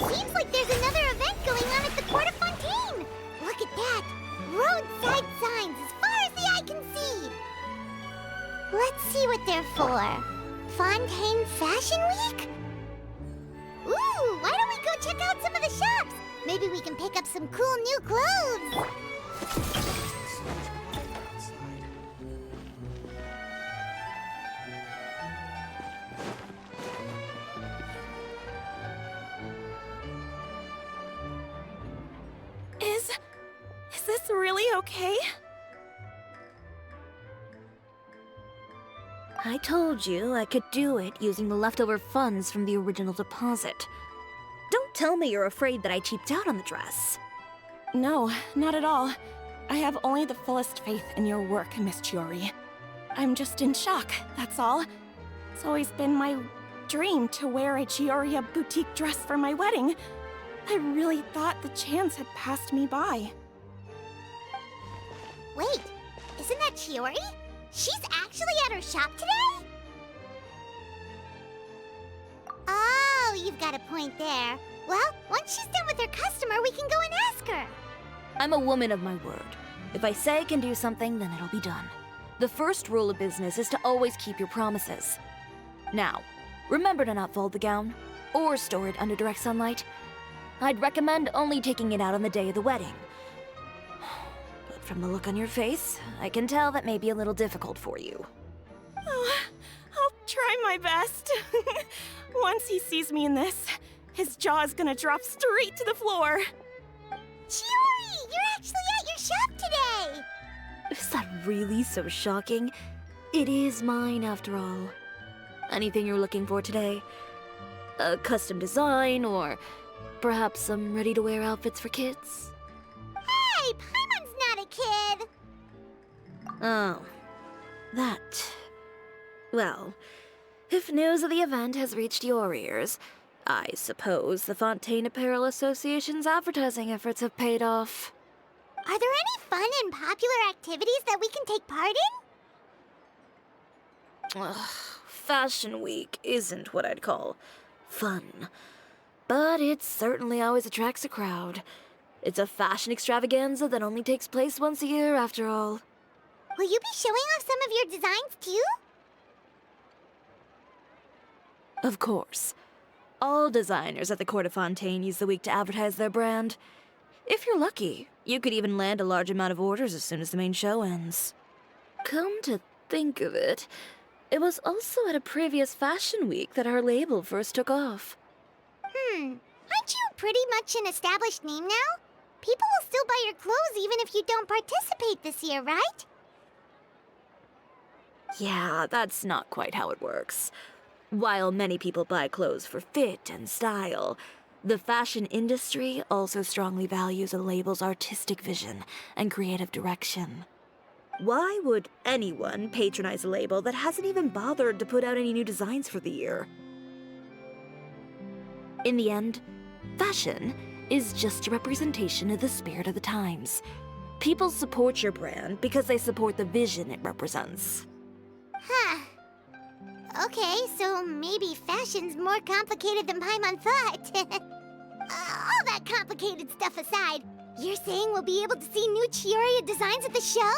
Seems like there's another event going on at the Court of Fontaine! Look at that! Roadside signs as far as the eye can see! Let's see what they're for. Fontaine Fashion Week? Ooh, why don't we go check out some of the shops? Maybe we can pick up some cool new clothes! Is this really okay? I told you I could do it using the leftover funds from the original deposit. Don't tell me you're afraid that I cheaped out on the dress. No, not at all. I have only the fullest faith in your work, Miss Chiori. I'm just in shock, that's all. It's always been my dream to wear a Chiori boutique dress for my wedding. I really thought the chance had passed me by. Wait, isn't that Chiori? She's actually at her shop today? Oh, you've got a point there. Well, once she's done with her customer, we can go and ask her. I'm a woman of my word. If I say I can do something, then it'll be done. The first rule of business is to always keep your promises. Now, remember to not fold the gown, or store it under direct sunlight. I'd recommend only taking it out on the day of the wedding. But from the look on your face, I can tell that may be a little difficult for you. Oh, I'll try my best. Once he sees me in this, his jaw's gonna drop straight to the floor. Chiori, you're actually at your shop today! Is that really so shocking? It is mine, after all. Anything you're looking for today? A custom design, or perhaps some ready-to-wear outfits for kids? Hey, Paimon's not a kid! Oh, that. Well, if news of the event has reached your ears, I suppose the Fontaine Apparel Association's advertising efforts have paid off. Are there any fun and popular activities that we can take part in? Ugh, Fashion Week isn't what I'd call fun. But it certainly always attracts a crowd. It's a fashion extravaganza that only takes place once a year, after all. Will you be showing off some of your designs, too? Of course. All designers at the Court of Fontaine use the week to advertise their brand. If you're lucky, you could even land a large amount of orders as soon as the main show ends. Come to think of it, it was also at a previous fashion week that our label first took off. Aren't you pretty much an established name now? People will still buy your clothes even if you don't participate this year, right? Yeah, that's not quite how it works. While many people buy clothes for fit and style, the fashion industry also strongly values a label's artistic vision and creative direction. Why would anyone patronize a label that hasn't even bothered to put out any new designs for the year? In the end, fashion is just a representation of the spirit of the times. People support your brand because they support the vision it represents. Huh. Okay, so maybe fashion's more complicated than Paimon thought. All that complicated stuff aside, you're saying we'll be able to see new Chiori designs at the show?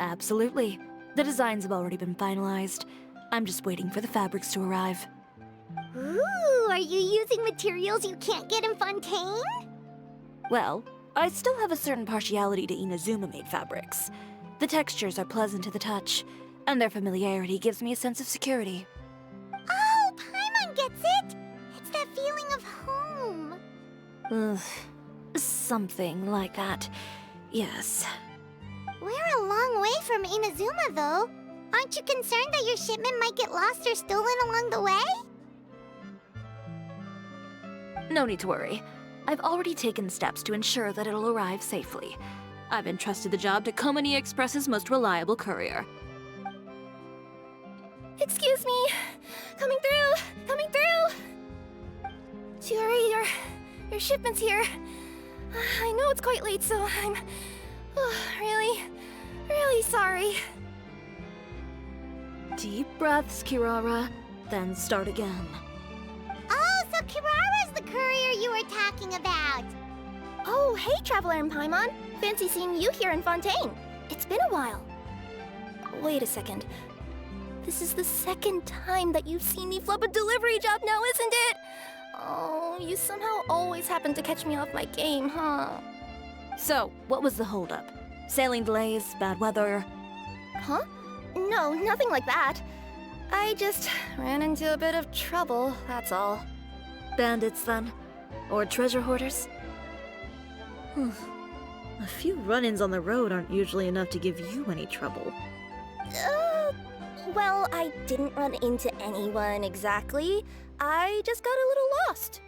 Absolutely. The designs have already been finalized. I'm just waiting for the fabrics to arrive. Ooh, are you using materials you can't get in Fontaine? Well, I still have a certain partiality to Inazuma-made fabrics. The textures are pleasant to the touch, and their familiarity gives me a sense of security. Oh, Paimon gets it! It's that feeling of home. Ugh, something like that. Yes. We're a long way from Inazuma, though. Aren't you concerned that your shipment might get lost or stolen along the way? No need to worry. I've already taken steps to ensure that it'll arrive safely. I've entrusted the job to Komani Express's most reliable courier. Excuse me! Coming through! Coming through! Chiori, your shipment's here. I know it's quite late, so I'm really sorry. Deep breaths, Kirara, then start again. Oh, so Kirara's the courier you were talking about. Oh, hey, Traveler and Paimon. Fancy seeing you here in Fontaine. It's been a while. Wait a second. This is the second time that you've seen me flub a delivery job now, isn't it? Oh, you somehow always happen to catch me off my game, huh? So, what was the holdup? Sailing delays, bad weather? Huh? No, nothing like that. I just ran into a bit of trouble, that's all. Bandits, then? Or treasure hoarders? A few run-ins on the road aren't usually enough to give you any trouble. Well, I didn't run into anyone exactly. I just got a little lost.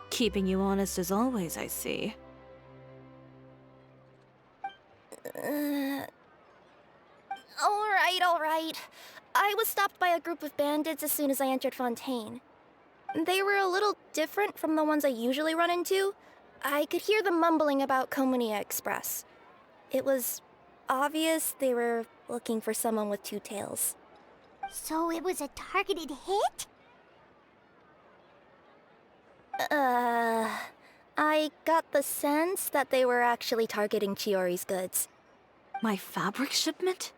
Keeping you honest as always, I see. All right. I was stopped by a group of bandits as soon as I entered Fontaine. They were a little different from the ones I usually run into. I could hear them mumbling about Komunia Express. It was obvious they were looking for someone with two tails. So it was a targeted hit? I got the sense that they were actually targeting Chiori's goods. My fabric shipment?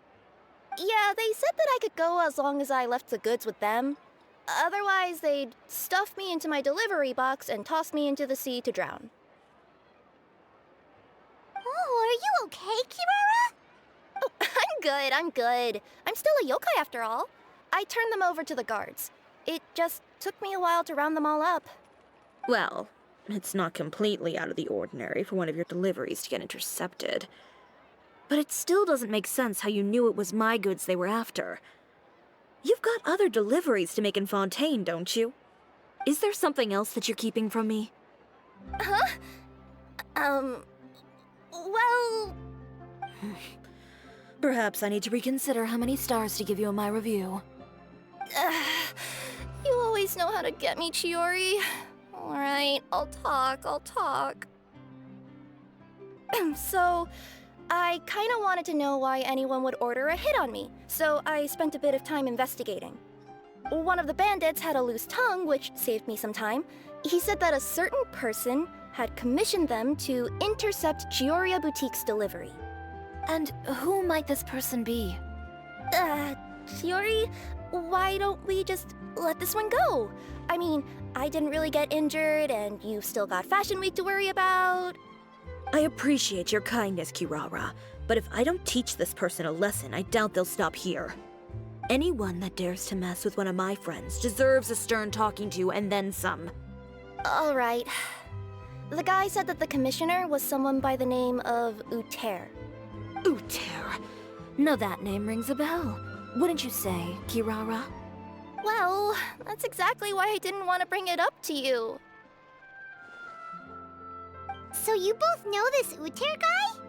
Yeah, they said that I could go as long as I left the goods with them. Otherwise, they'd stuff me into my delivery box and toss me into the sea to drown. Oh, are you okay, Kirara? Oh, I'm good. I'm still a yokai after all. I turned them over to the guards. It just took me a while to round them all up. Well, it's not completely out of the ordinary for one of your deliveries to get intercepted. But it still doesn't make sense how you knew it was my goods they were after. You've got other deliveries to make in Fontaine, don't you? Is there something else that you're keeping from me? Huh? Well... Perhaps I need to reconsider how many stars to give you in my review. You always know how to get me, Chiori. Alright, I'll talk. So, I kinda wanted to know why anyone would order a hit on me, so I spent a bit of time investigating. One of the bandits had a loose tongue, which saved me some time. He said that a certain person had commissioned them to intercept Chioria Boutique's delivery. And who might this person be? Chiori, why don't we just let this one go? I mean, I didn't really get injured, and you've still got Fashion Week to worry about. I appreciate your kindness, Kirara, but if I don't teach this person a lesson, I doubt they'll stop here. Anyone that dares to mess with one of my friends deserves a stern talking to and then some. All right. The guy said that the commissioner was someone by the name of Uter. Uter. Now that name rings a bell. Wouldn't you say, Kirara? Well, that's exactly why I didn't want to bring it up to you. So you both know this Uter guy?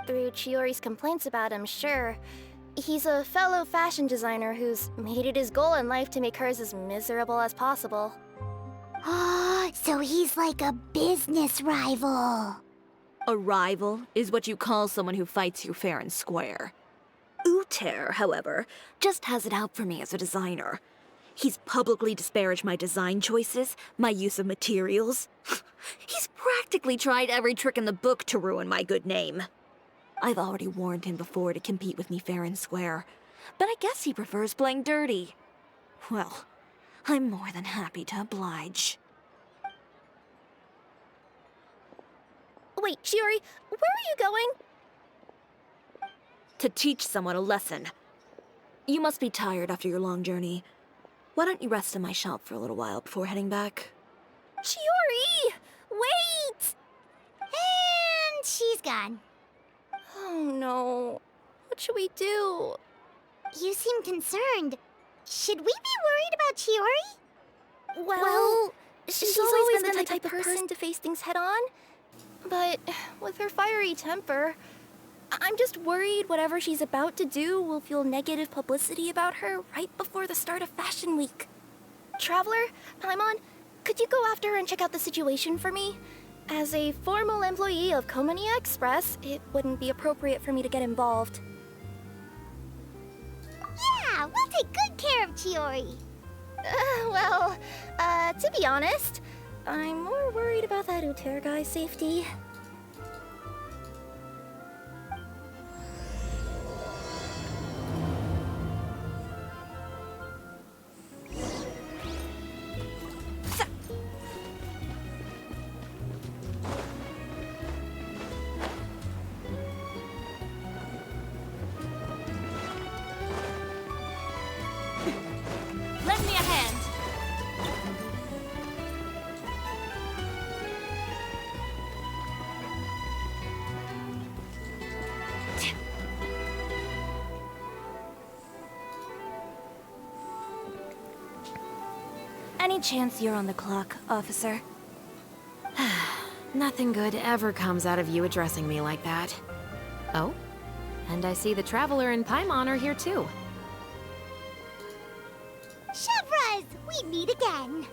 Through Chiori's complaints about him, sure. He's a fellow fashion designer who's made it his goal in life to make hers as miserable as possible. Oh, so he's like a business rival. A rival is what you call someone who fights you fair and square. Uter, however, just has it out for me as a designer. He's publicly disparaged my design choices, my use of materials. He's practically tried every trick in the book to ruin my good name. I've already warned him before to compete with me fair and square, but I guess he prefers playing dirty. Well, I'm more than happy to oblige. Wait, Chiori, where are you going? To teach someone a lesson. You must be tired after your long journey. Why don't you rest in my shop for a little while before heading back? Chiori! Wait! And she's gone. Oh no. What should we do? You seem concerned. Should we be worried about Chiori? Well, she's always been the type of person to face things head on. But with her fiery temper, I'm just worried whatever she's about to do will fuel negative publicity about her right before the start of Fashion Week. Traveler, Paimon, could you go after her and check out the situation for me? As a formal employee of Komunia Express, it wouldn't be appropriate for me to get involved. Yeah, we'll take good care of Chiori? To be honest, I'm more worried about that Uter guy's safety. Lend me a hand. Any chance you're on the clock, officer? Nothing good ever comes out of you addressing me like that. Oh? And I see the Traveler and Paimon are here too. Chevraz, we meet again.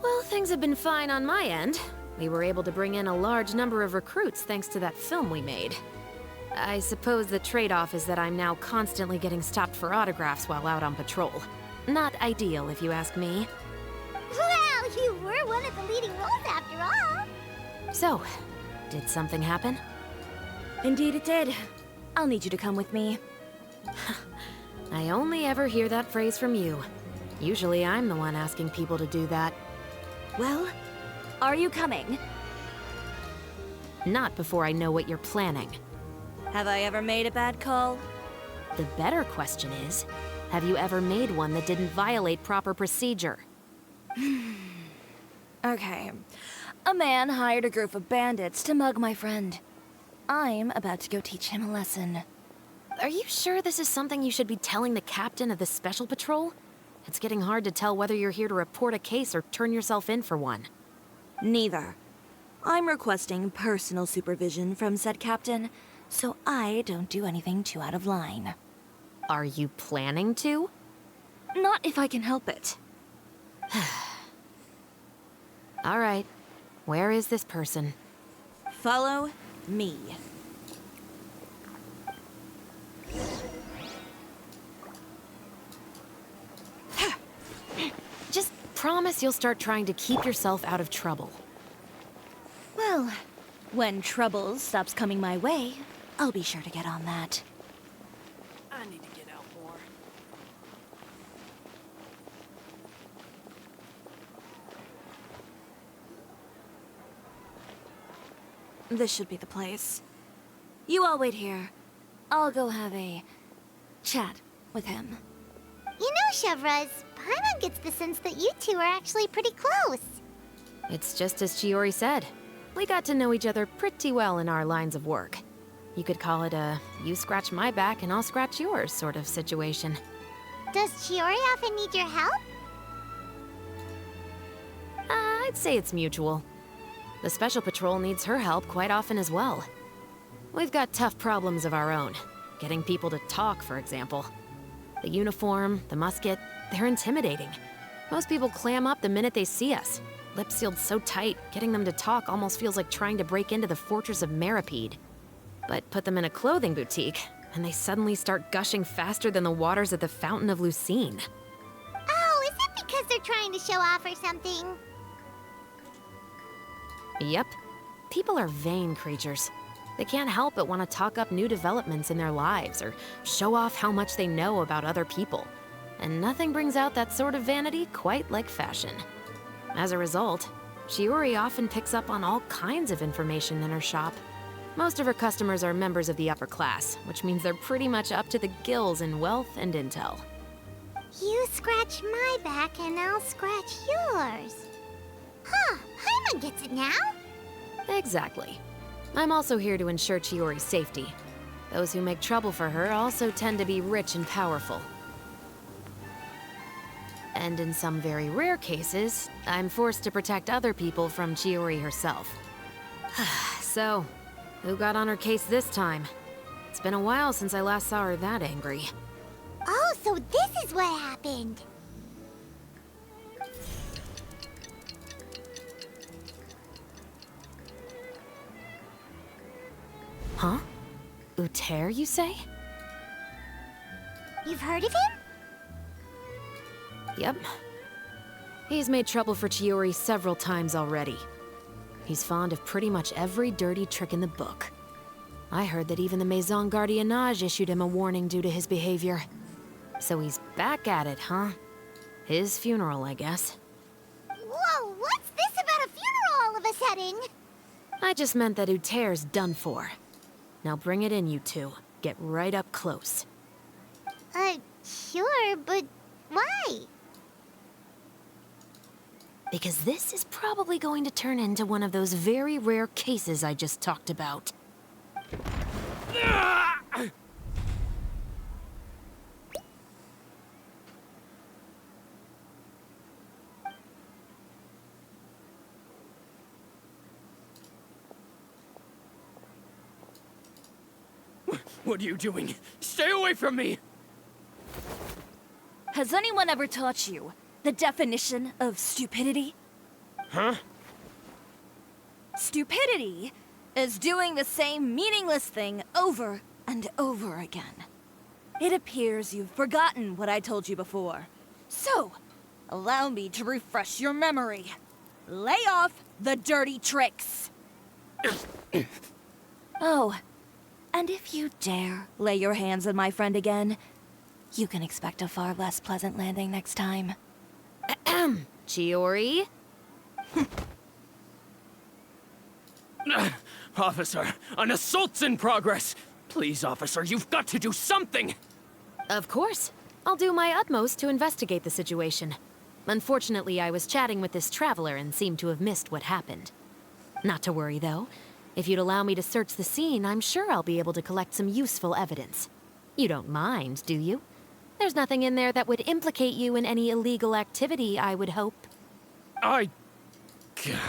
Well, things have been fine on my end. We were able to bring in a large number of recruits thanks to that film we made. I suppose the trade-off is that I'm now constantly getting stopped for autographs while out on patrol. Not ideal, if you ask me. Well, you were one of the leading roles after all. So, did something happen? Indeed it did. I'll need you to come with me. I only ever hear that phrase from you. Usually I'm the one asking people to do that. Well, are you coming? Not before I know what you're planning. Have I ever made a bad call? The better question is, have you ever made one that didn't violate proper procedure? Okay. A man hired a group of bandits to mug my friend. I'm about to go teach him a lesson. Are you sure this is something you should be telling the captain of the Special Patrol? It's getting hard to tell whether you're here to report a case or turn yourself in for one. Neither. I'm requesting personal supervision from said captain, so I don't do anything too out of line. Are you planning to? Not if I can help it. All right. Where is this person? Follow me. Just promise you'll start trying to keep yourself out of trouble. Well, when trouble stops coming my way, I'll be sure to get on that. I need to get out more. This should be the place. You all wait here. I'll go have a chat with him. You know, Chevraz, Paimon gets the sense that you two are actually pretty close. It's just as Chiori said. We got to know each other pretty well in our lines of work. You could call it a you scratch my back and I'll scratch yours sort of situation. Does Chiori often need your help? I'd say it's mutual. The Special Patrol needs her help quite often as well. We've got tough problems of our own. Getting people to talk, for example. The uniform, the musket, they're intimidating. Most people clam up the minute they see us. Lips sealed so tight, getting them to talk almost feels like trying to break into the fortress of Meripede. But put them in a clothing boutique, and they suddenly start gushing faster than the waters at the Fountain of Lucine. Oh, is it because they're trying to show off or something? Yep. People are vain creatures. They can't help but want to talk up new developments in their lives or show off how much they know about other people. And nothing brings out that sort of vanity quite like fashion. As a result, Chiori often picks up on all kinds of information in her shop. Most of her customers are members of the upper class, which means they're pretty much up to the gills in wealth and intel. You scratch my back and I'll scratch yours. Huh, Paimon gets it now. Exactly. I'm also here to ensure Chiori's safety. Those who make trouble for her also tend to be rich and powerful. And in some very rare cases, I'm forced to protect other people from Chiori herself. So, who got on her case this time? It's been a while since I last saw her that angry. Oh, so this is what happened. Huh? Uter, you say? You've heard of him? Yep. He's made trouble for Chiori several times already. He's fond of pretty much every dirty trick in the book. I heard that even the Maison Gardiennage issued him a warning due to his behavior. So he's back at it, huh? His funeral, I guess. Whoa, what's this about a funeral all of a sudden? I just meant that Uter's done for. Now bring it in, you two. Get right up close. Sure, but why? Because this is probably going to turn into one of those very rare cases I just talked about. What are you doing? Stay away from me! Has anyone ever taught you the definition of stupidity? Huh? Stupidity is doing the same meaningless thing over and over again. It appears you've forgotten what I told you before. So, allow me to refresh your memory. Lay off the dirty tricks. Oh, and if you dare lay your hands on my friend again, you can expect a far less pleasant landing next time. Ahem. Chiori? Officer, an assault's in progress! Please, officer, you've got to do something! Of course. I'll do my utmost to investigate the situation. Unfortunately, I was chatting with this traveler and seemed to have missed what happened. Not to worry, though. If you'd allow me to search the scene, I'm sure I'll be able to collect some useful evidence. You don't mind, do you? There's nothing in there that would implicate you in any illegal activity, I would hope.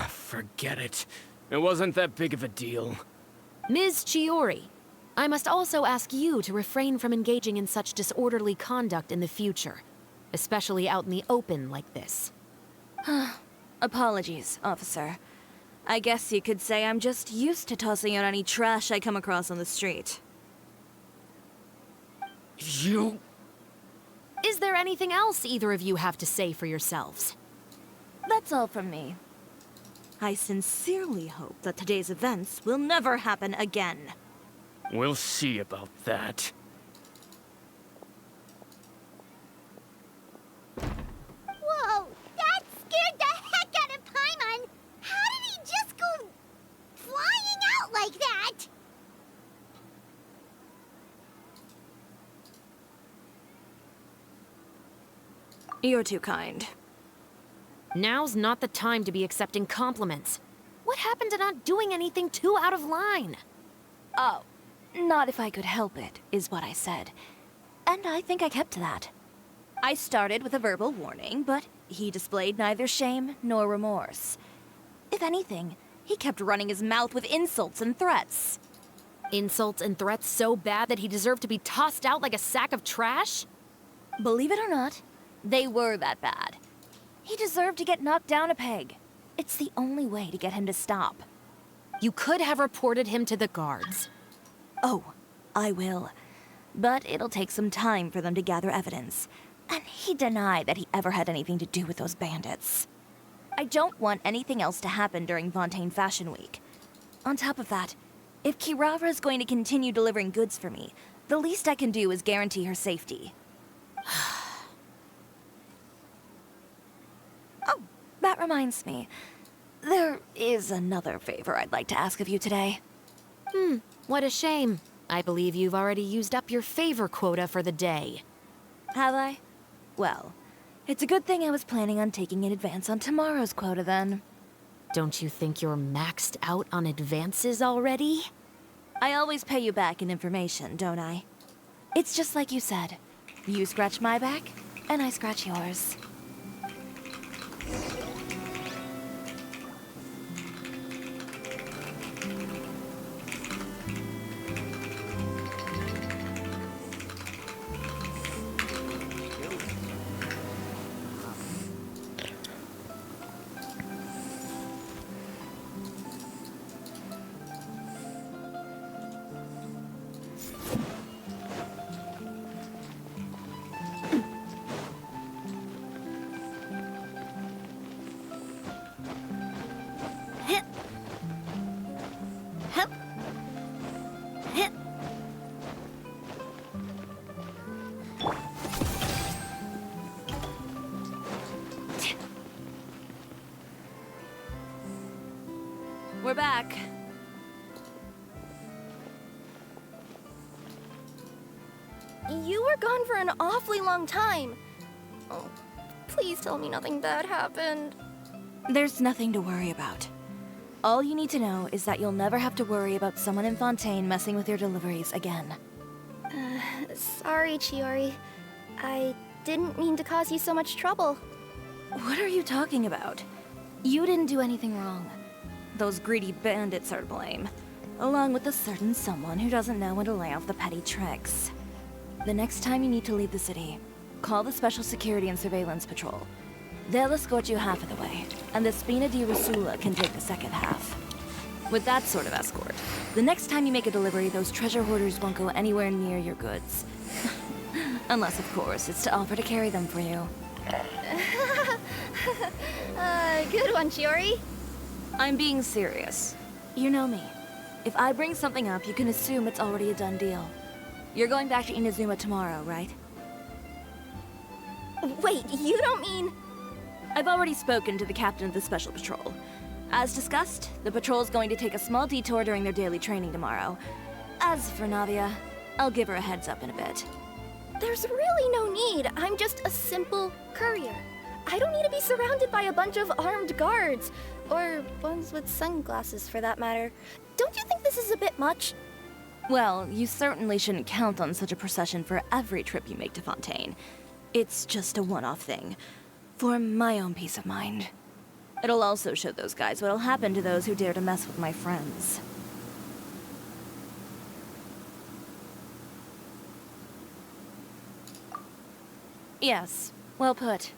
Forget it. It wasn't that big of a deal. Ms. Chiori, I must also ask you to refrain from engaging in such disorderly conduct in the future, especially out in the open like this. Apologies, officer. I guess you could say I'm just used to tossing out any trash I come across on the street. You... Is there anything else either of you have to say for yourselves? That's all from me. I sincerely hope that today's events will never happen again. We'll see about that. Whoa, that scared the heck out of Paimon! How did he just go flying out like that? You're too kind. Now's not the time to be accepting compliments. What happened to not doing anything too out of line? Oh, not if I could help it, is what I said. And I think I kept to that. I started with a verbal warning, but he displayed neither shame nor remorse. If anything, he kept running his mouth with insults and threats. Insults and threats so bad that he deserved to be tossed out like a sack of trash? Believe it or not, they were that bad. He deserved to get knocked down a peg. It's the only way to get him to stop. You could have reported him to the guards. Oh, I will. But it'll take some time for them to gather evidence. And he denied that he ever had anything to do with those bandits. I don't want anything else to happen during Fontaine Fashion Week. On top of that, if Kirara is going to continue delivering goods for me, the least I can do is guarantee her safety. Oh, that reminds me. There is another favor I'd like to ask of you today. What a shame. I believe you've already used up your favor quota for the day. Have I? Well, it's a good thing I was planning on taking an advance on tomorrow's quota then. Don't you think you're maxed out on advances already? I always pay you back in information, don't I? It's just like you said. You scratch my back, and I scratch yours. back. You were gone for an awfully long time. Oh, please tell me nothing bad happened. There's nothing to worry about. All you need to know is that you'll never have to worry about someone in Fontaine messing with your deliveries again. Sorry, Chiori. I didn't mean to cause you so much trouble. What are you talking about? You didn't do anything wrong. Those greedy bandits are to blame, along with a certain someone who doesn't know when to lay off the petty tricks. The next time you need to leave the city, call the Special Security and Surveillance Patrol. They'll escort you half of the way, and the Spina di Rusula can take the second half. With that sort of escort, the next time you make a delivery, those treasure hoarders won't go anywhere near your goods. Unless, of course, it's to offer to carry them for you. Good one, Chiori. I'm being serious. You know me. If I bring something up, you can assume it's already a done deal. You're going back to Inazuma tomorrow, right? Wait, you don't mean... I've already spoken to the captain of the Special Patrol. As discussed, the patrol's going to take a small detour during their daily training tomorrow. As for Navia, I'll give her a heads up in a bit. There's really no need. I'm just a simple courier. I don't need to be surrounded by a bunch of armed guards. Or ones with sunglasses, for that matter. Don't you think this is a bit much? Well, you certainly shouldn't count on such a procession for every trip you make to Fontaine. It's just a one-off thing, for my own peace of mind. It'll also show those guys what'll happen to those who dare to mess with my friends. Yes, well put.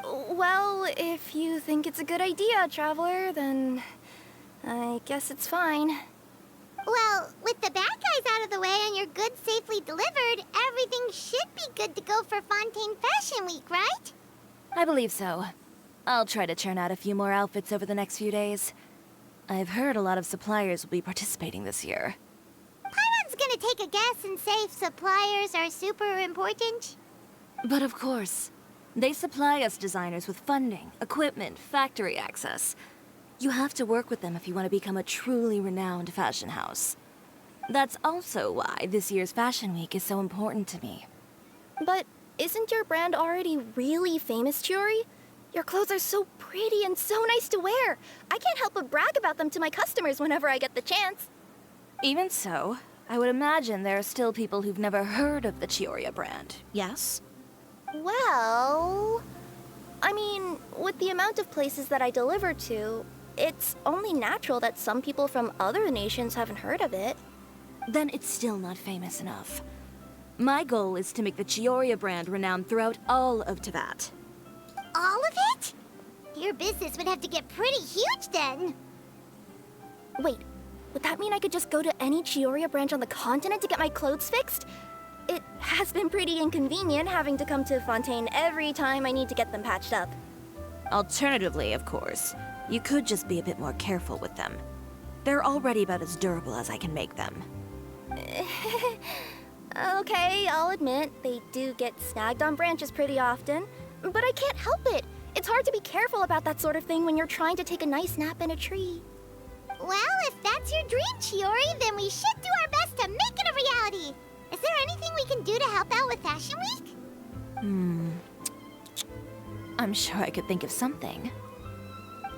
Well, if you think it's a good idea, Traveler, then I guess it's fine. Well, with the bad guys out of the way and your goods safely delivered, everything should be good to go for Fontaine Fashion Week, right? I believe so. I'll try to churn out a few more outfits over the next few days. I've heard a lot of suppliers will be participating this year. Paimon's gonna take a guess and say suppliers are super important. But of course, they supply us designers with funding, equipment, factory access. You have to work with them if you want to become a truly renowned fashion house. That's also why this year's Fashion Week is so important to me. But isn't your brand already really famous, Chiori? Your clothes are so pretty and so nice to wear. I can't help but brag about them to my customers whenever I get the chance. Even so, I would imagine there are still people who've never heard of the Chiori brand, yes? Well... I mean, with the amount of places that I deliver to, it's only natural that some people from other nations haven't heard of it. Then it's still not famous enough. My goal is to make the Chiori brand renowned throughout all of Teyvat. All of it? Your business would have to get pretty huge then. Wait, would that mean I could just go to any Chiori branch on the continent to get my clothes fixed? It has been pretty inconvenient having to come to Fontaine every time I need to get them patched up. Alternatively, of course, you could just be a bit more careful with them. They're already about as durable as I can make them. Okay, I'll admit, they do get snagged on branches pretty often, but I can't help it. It's hard to be careful about that sort of thing when you're trying to take a nice nap in a tree. Well, if that's your dream, Chiori, then we should do our best to make it a reality. Is there anything we can do to help out with Fashion Week? I'm sure I could think of something.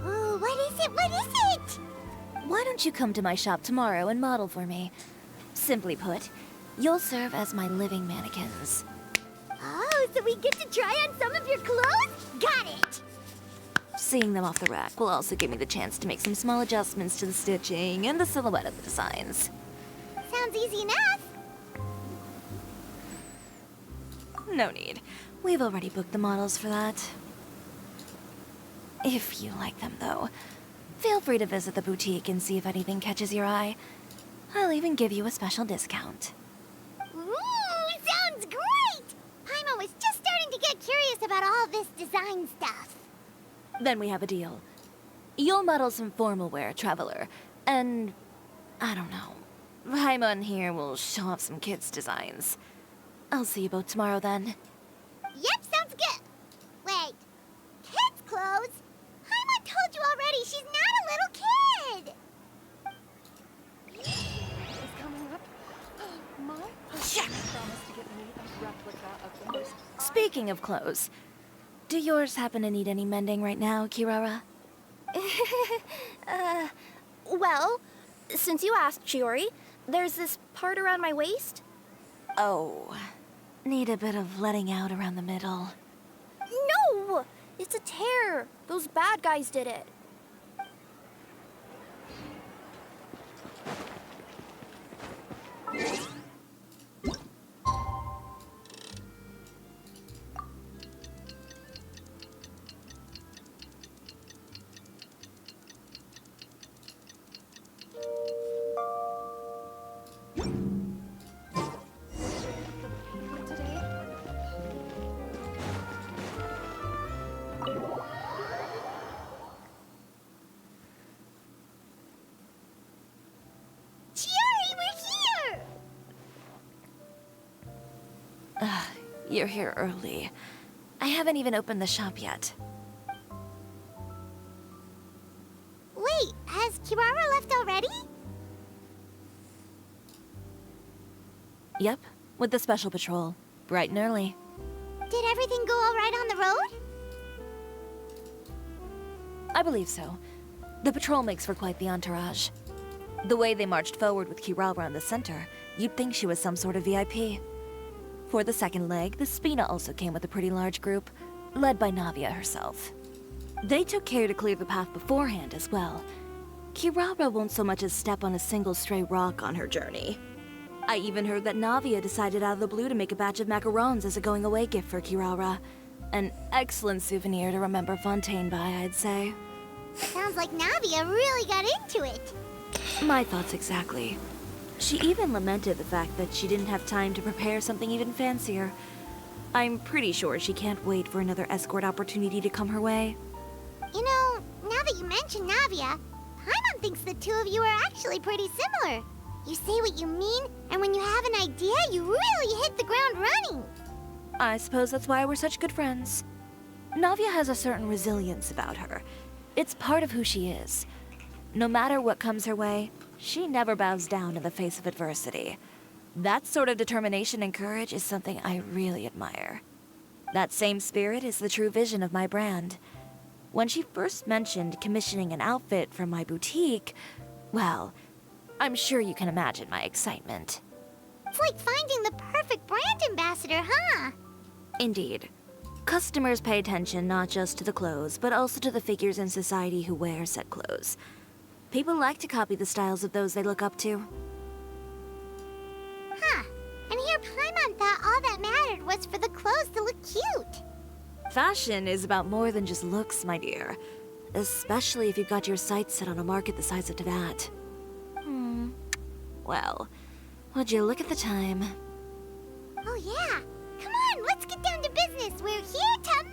Oh, what is it? What is it? Why don't you come to my shop tomorrow and model for me? Simply put, you'll serve as my living mannequins. Oh, so we get to try on some of your clothes? Got it! Seeing them off the rack will also give me the chance to make some small adjustments to the stitching and the silhouette of the designs. Sounds easy enough. No need. We've already booked the models for that. If you like them, though, feel free to visit the boutique and see if anything catches your eye. I'll even give you a special discount. Ooh, sounds great! Paimon was just starting to get curious about all this design stuff. Then we have a deal. You'll model some formal wear, Traveler, and... I don't know. Paimon here will show off some kids' designs. I'll see you both tomorrow, then. Yep, sounds good. Wait, kids' clothes? Paimon told you already she's not a little speaking of clothes, do yours happen to need any mending right now, Kirara? Well, since you asked, Chiori, there's this part around my waist. Oh, need a bit of letting out around the middle. No! It's a tear. Those bad guys did it. Chiori, we're here! You're here early. I haven't even opened the shop yet. Wait, has Kirara left already? Yep, with the special patrol. Bright and early. Did everything go all right on the road? I believe so. The patrol makes for quite the entourage. The way they marched forward with Kirara in the center, you'd think she was some sort of VIP. For the second leg, the Spina also came with a pretty large group, led by Navia herself. They took care to clear the path beforehand as well. Kirara won't so much as step on a single stray rock on her journey. I even heard that Navia decided out of the blue to make a batch of macarons as a going-away gift for Kirara. An excellent souvenir to remember Fontaine by, I'd say. Sounds like Navia really got into it. My thoughts exactly. She even lamented the fact that she didn't have time to prepare something even fancier. I'm pretty sure she can't wait for another escort opportunity to come her way. You know, now that you mention Navia, Paimon thinks the two of you are actually pretty similar. You say what you mean, and when you have an idea, you really hit the ground running. I suppose that's why we're such good friends. Navia has a certain resilience about her. It's part of who she is. No matter what comes her way, she never bows down in the face of adversity. That sort of determination and courage is something I really admire. That same spirit is the true vision of my brand. When she first mentioned commissioning an outfit from my boutique, well, I'm sure you can imagine my excitement. It's like finding the perfect brand ambassador, huh? Indeed. Customers pay attention not just to the clothes, but also to the figures in society who wear said clothes. People like to copy the styles of those they look up to. Huh. And here Paimon thought all that mattered was for the clothes to look cute. Fashion is about more than just looks, my dear. Especially if you've got your sights set on a market the size of Teyvat. Well, would you look at the time? Oh yeah. Come on, let's get down to business. We're here to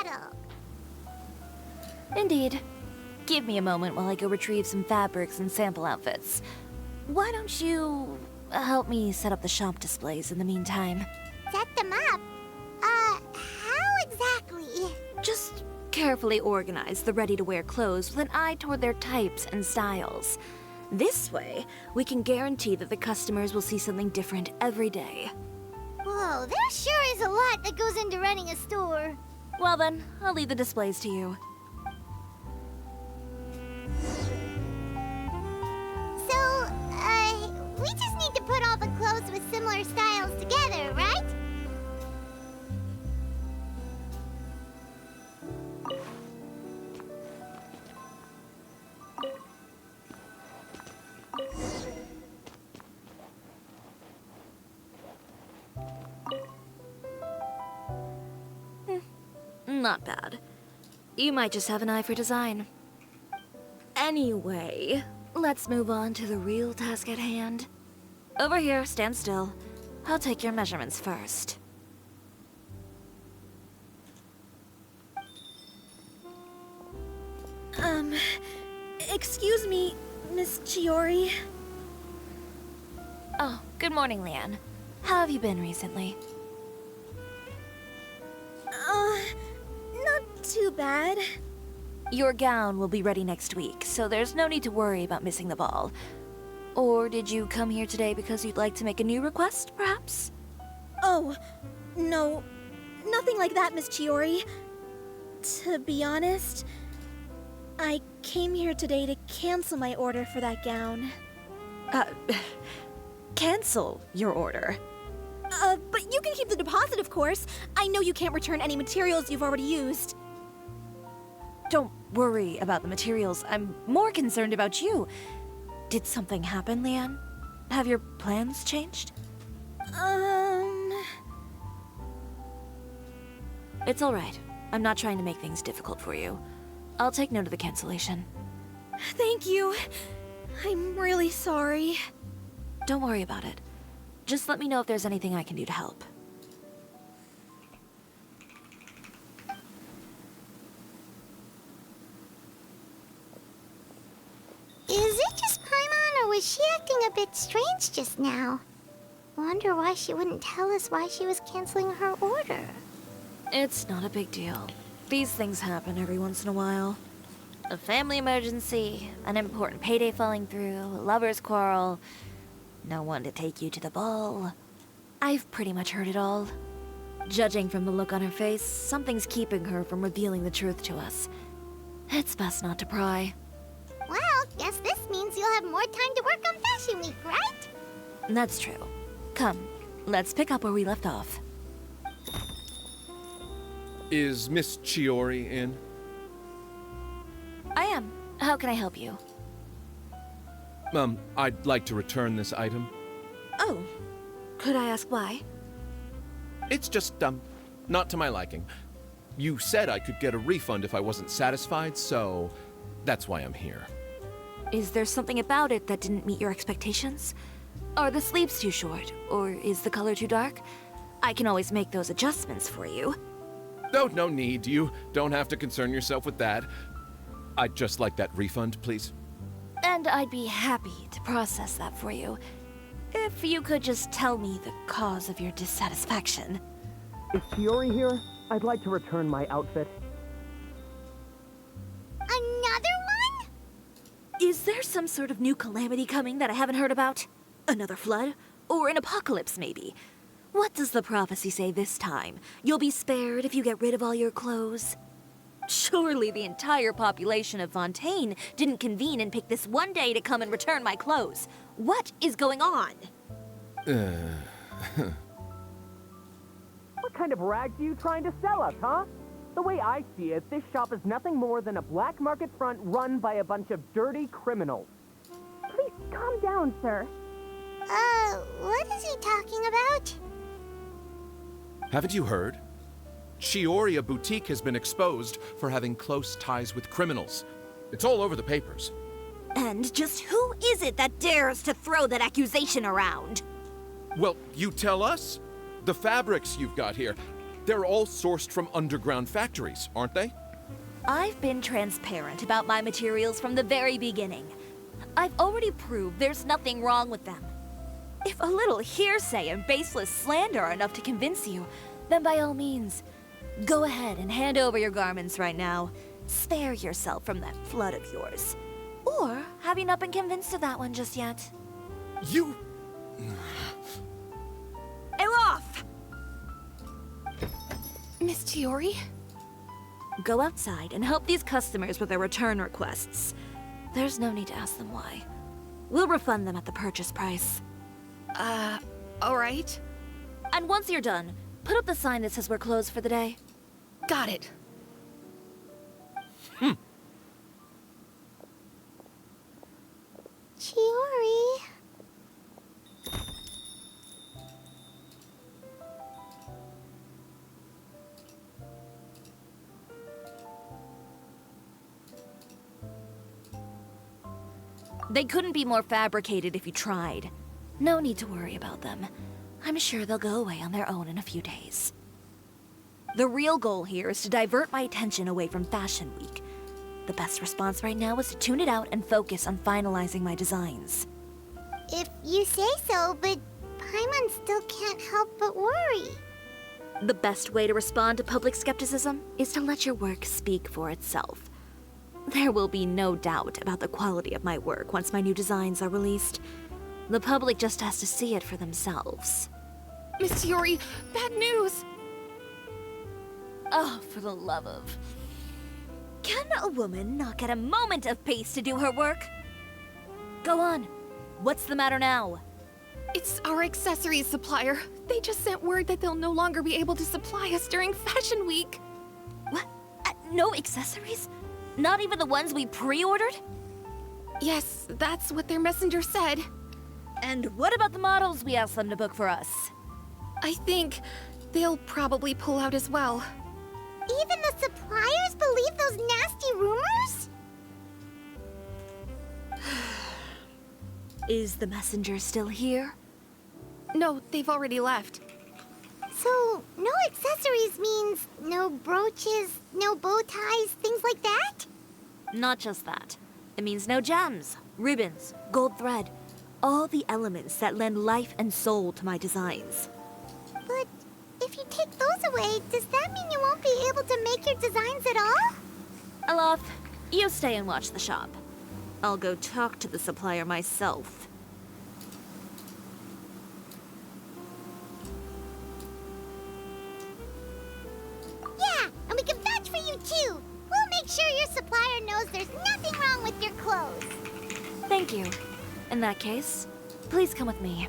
model. Indeed. Give me a moment while I go retrieve some fabrics and sample outfits. Why don't you help me set up the shop displays in the meantime? Set them up? How exactly? Just carefully organize the ready-to-wear clothes with an eye toward their types and styles. This way, we can guarantee that the customers will see something different every day. Whoa, there sure is a lot that goes into running a store. Well then, I'll leave the displays to you. So, we just need to put all the clothes with similar styles together, right? Not bad. You might just have an eye for design. Anyway, let's move on to the real task at hand. Over here, stand still. I'll take your measurements first. Excuse me, Miss Chiori. Oh, good morning, Leanne. How have you been recently? Not too bad. Your gown will be ready next week, so there's no need to worry about missing the ball. Or did you come here today because you'd like to make a new request, perhaps? Oh, no. nothing like that, Miss Chiori. To be honest, I came here today to cancel my order for that gown. Cancel your order. But you can keep the deposit, of course. I know you can't return any materials you've already used. Don't worry about the materials. I'm more concerned about you. Did something happen, Leanne? Have your plans changed? It's all right. I'm not trying to make things difficult for you. I'll take note of the cancellation. Thank you. I'm really sorry. Don't worry about it. Just let me know if there's anything I can do to help. Is it just Paimon, or was she acting a bit strange just now? Wonder why she wouldn't tell us why she was canceling her order. It's not a big deal. These things happen every once in a while. A family emergency, an important payday falling through, a lover's quarrel, no one to take you to the ball. I've pretty much heard it all. Judging from the look on her face, something's keeping her from revealing the truth to us. It's best not to pry. Well, guess this means you'll have more time to work on Fashion Week, right? That's true. Come, let's pick up where we left off. Is Miss Chiori in? I am. How can I help you? I'd like to return this item. Oh, could I ask why? It's just, not to my liking. You said I could get a refund if I wasn't satisfied, so that's why I'm here. Is there something about it that didn't meet your expectations? Are the sleeves too short, or is the color too dark? I can always make those adjustments for you. Oh, no need. You don't have to concern yourself with that. I'd just like that refund, please. And I'd be happy to process that for you. If you could just tell me the cause of your dissatisfaction. Is Chiori here? I'd like to return my outfit. Another one? Is there some sort of new calamity coming that I haven't heard about? Another flood? Or an apocalypse, maybe? What does the prophecy say this time? You'll be spared if you get rid of all your clothes? Surely the entire population of Fontaine didn't convene and pick this one day to come and return my clothes. What is going on? What kind of rags are you trying to sell us, huh? The way I see it, this shop is nothing more than a black market front run by a bunch of dirty criminals. Please calm down, sir. What is he talking about? Haven't you heard? Chiori Boutique has been exposed for having close ties with criminals. It's all over the papers. And just who is it that dares to throw that accusation around? Well, you tell us. The fabrics you've got here, they're all sourced from underground factories, aren't they? I've been transparent about my materials from the very beginning. I've already proved there's nothing wrong with them. If a little hearsay and baseless slander are enough to convince you, then by all means, go ahead and hand over your garments right now. Spare yourself from that flood of yours. Or have you not been convinced of that one just yet? You... Elof! Miss Chiori? Go outside and help these customers with their return requests. There's no need to ask them why. We'll refund them at the purchase price. Alright. And once you're done, put up the sign that says we're closed for the day. Got it. Chiori. They couldn't be more fabricated if you tried. No need to worry about them. I'm sure they'll go away on their own in a few days. The real goal here is to divert my attention away from Fashion Week. The best response right now is to tune it out and focus on finalizing my designs. If you say so, but Paimon still can't help but worry. The best way to respond to public skepticism is to let your work speak for itself. There will be no doubt about the quality of my work once my new designs are released. The public just has to see it for themselves. Miss Chiori, bad news! Oh, for the love of... Can a woman not get a moment of peace to do her work? Go on. What's the matter now? It's our accessories supplier. They just sent word that they'll no longer be able to supply us during Fashion Week. What? No accessories? Not even the ones we pre-ordered? Yes, that's what their messenger said. And what about the models we asked them to book for us? I think they'll probably pull out as well. Even the suppliers believe those nasty rumors? Is the messenger still here? No, they've already left. So, no accessories means no brooches, no bow ties, things like that? Not just that. It means no gems, ribbons, gold thread, all the elements that lend life and soul to my designs. But if you take those away, does that mean you won't be able to make your designs at all? Alof, you stay and watch the shop. I'll go talk to the supplier myself. Yeah, and we can vouch for you too. We'll make sure your supplier knows there's nothing wrong with your clothes. Thank you. In that case, please come with me.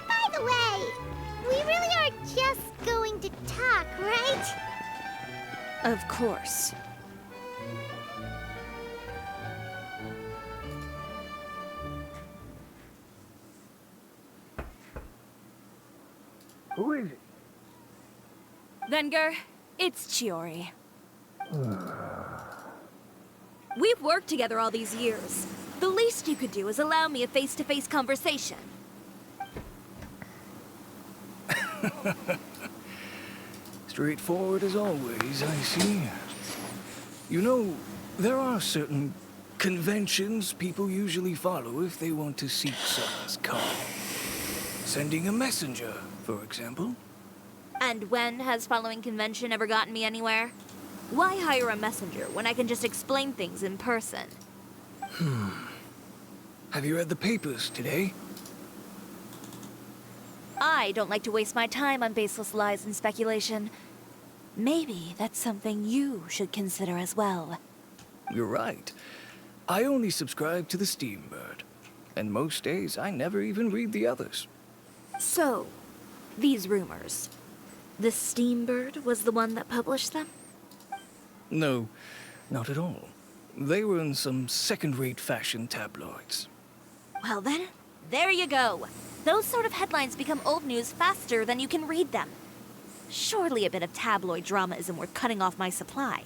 By the way, we really are just going to talk, right? Of course. Who is it? Venger, it's Chiori. We've worked together all these years. The least you could do is allow me a face-to-face conversation. Straightforward as always, I see. You know, there are certain conventions people usually follow if they want to seek someone's calm. Sending a messenger, for example. And when has following convention ever gotten me anywhere? Why hire a messenger when I can just explain things in person? Have you read the papers today? I don't like to waste my time on baseless lies and speculation. Maybe that's something you should consider as well. You're right. I only subscribe to the Steambird. And most days, I never even read the others. So, these rumors. The Steambird was the one that published them? No, not at all. They were in some second-rate fashion tabloids. Well then, there you go. Those sort of headlines become old news faster than you can read them. Surely a bit of tabloid drama isn't worth cutting off my supply.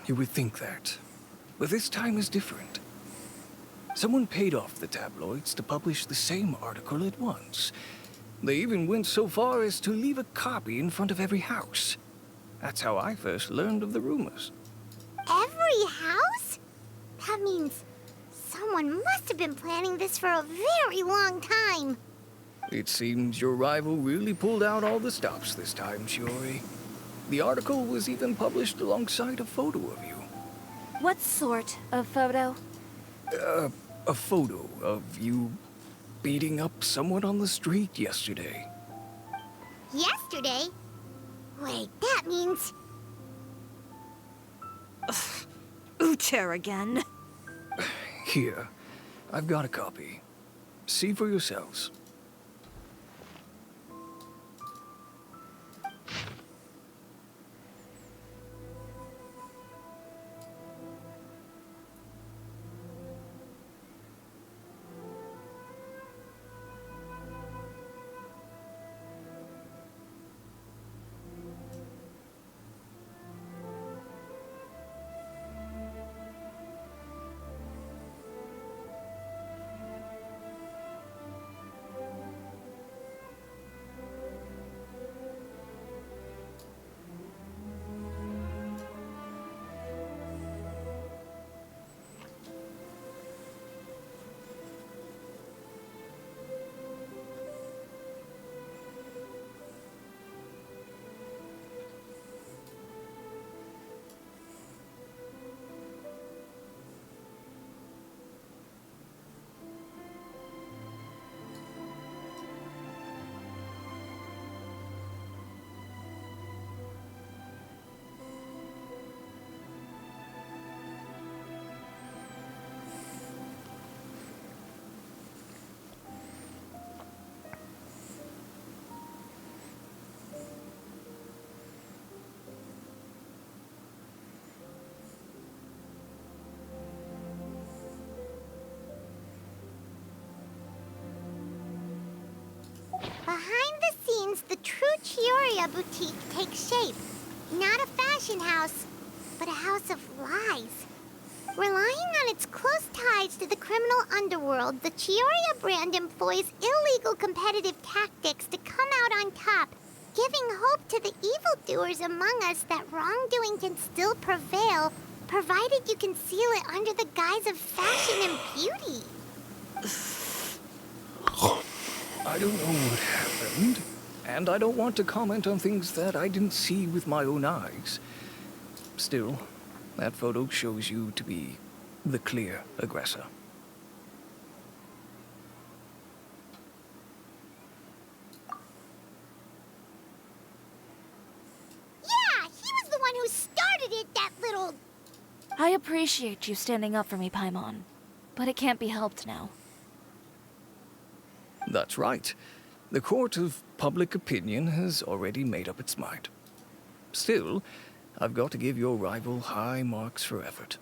You would think that. But this time is different. Someone paid off the tabloids to publish the same article at once. They even went so far as to leave a copy in front of every house. That's how I first learned of the rumors. Every house? That means someone must have been planning this for a very long time. It seems your rival really pulled out all the stops this time, Chiori. The article was even published alongside a photo of you. What sort of photo? A photo of you beating up someone on the street yesterday. Yesterday? Wait, that means... Uter again. Here, I've got a copy. See for yourselves. Chiori boutique take shape. Not a fashion house, but a house of lies. Relying on its close ties to the criminal underworld, the Chiori brand employs illegal competitive tactics to come out on top, giving hope to the evildoers among us that wrongdoing can still prevail, provided you conceal it under the guise of fashion and beauty. I don't know what happened, and I don't want to comment on things that I didn't see with my own eyes. Still, that photo shows you to be the clear aggressor. Yeah, he was the one who started it, that little... I appreciate you standing up for me, Paimon, but it can't be helped now. That's right. The court of public opinion has already made up its mind. Still, I've got to give your rival high marks for effort.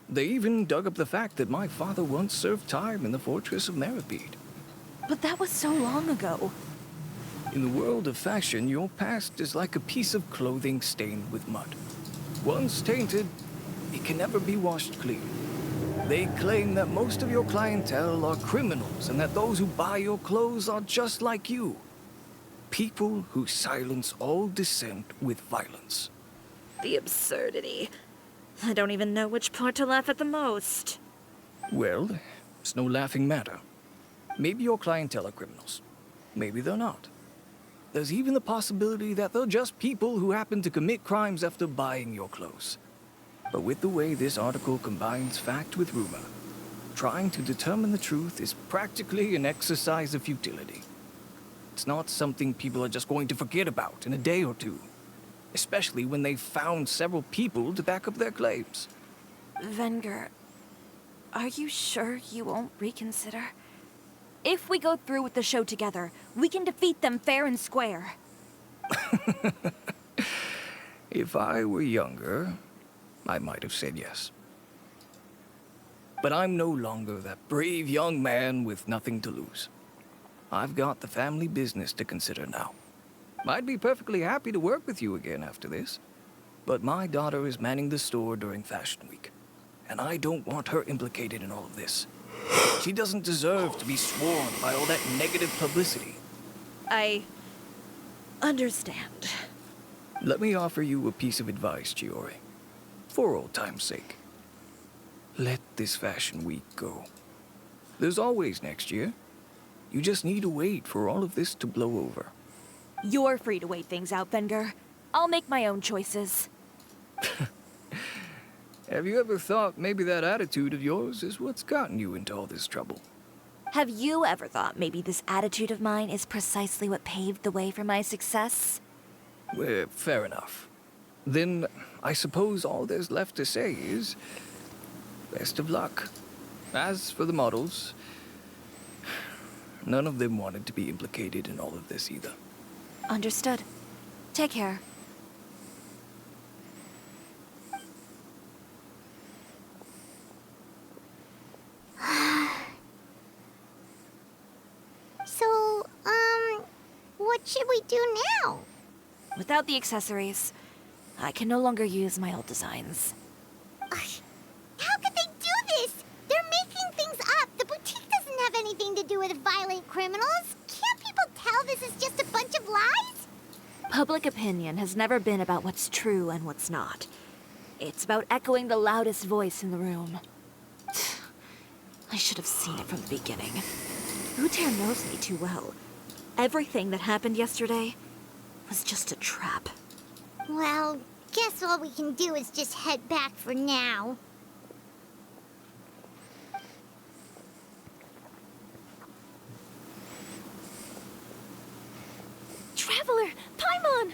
They even dug up the fact that my father once served time in the fortress of Meripede. But that was so long ago. In the world of fashion, your past is like a piece of clothing stained with mud. Once tainted, it can never be washed clean. They claim that most of your clientele are criminals and that those who buy your clothes are just like you. People who silence all dissent with violence. The absurdity. I don't even know which part to laugh at the most. Well, it's no laughing matter. Maybe your clientele are criminals. Maybe they're not. There's even the possibility that they're just people who happen to commit crimes after buying your clothes. But with the way this article combines fact with rumor, trying to determine the truth is practically an exercise of futility. It's not something people are just going to forget about in a day or two, especially when they've found several people to back up their claims. Venger, are you sure you won't reconsider? If we go through with the show together, we can defeat them fair and square. If I were younger, I might have said yes. But I'm no longer that brave young man with nothing to lose. I've got the family business to consider now. I'd be perfectly happy to work with you again after this, but my daughter is manning the store during Fashion Week, and I don't want her implicated in all of this. She doesn't deserve to be sworn by all that negative publicity. I understand. Let me offer you a piece of advice, Chiori. For old time's sake. Let this Fashion Week go. There's always next year. You just need to wait for all of this to blow over. You're free to wait things out, Venger. I'll make my own choices. Have you ever thought maybe that attitude of yours is what's gotten you into all this trouble? Have you ever thought maybe this attitude of mine is precisely what paved the way for my success? Well, fair enough. Then I suppose all there's left to say is best of luck. As for the models, none of them wanted to be implicated in all of this either. Understood. Take care. So, what should we do now? Without the accessories, I can no longer use my old designs. How could they do this? They're making things up. The boutique doesn't have anything to do with violent criminals. Can't people tell this is just a bunch of lies? Public opinion has never been about what's true and what's not. It's about echoing the loudest voice in the room. I should have seen it from the beginning. Uter knows me too well. Everything that happened yesterday was just a trap. Well, guess all we can do is just head back for now. Traveler! Paimon!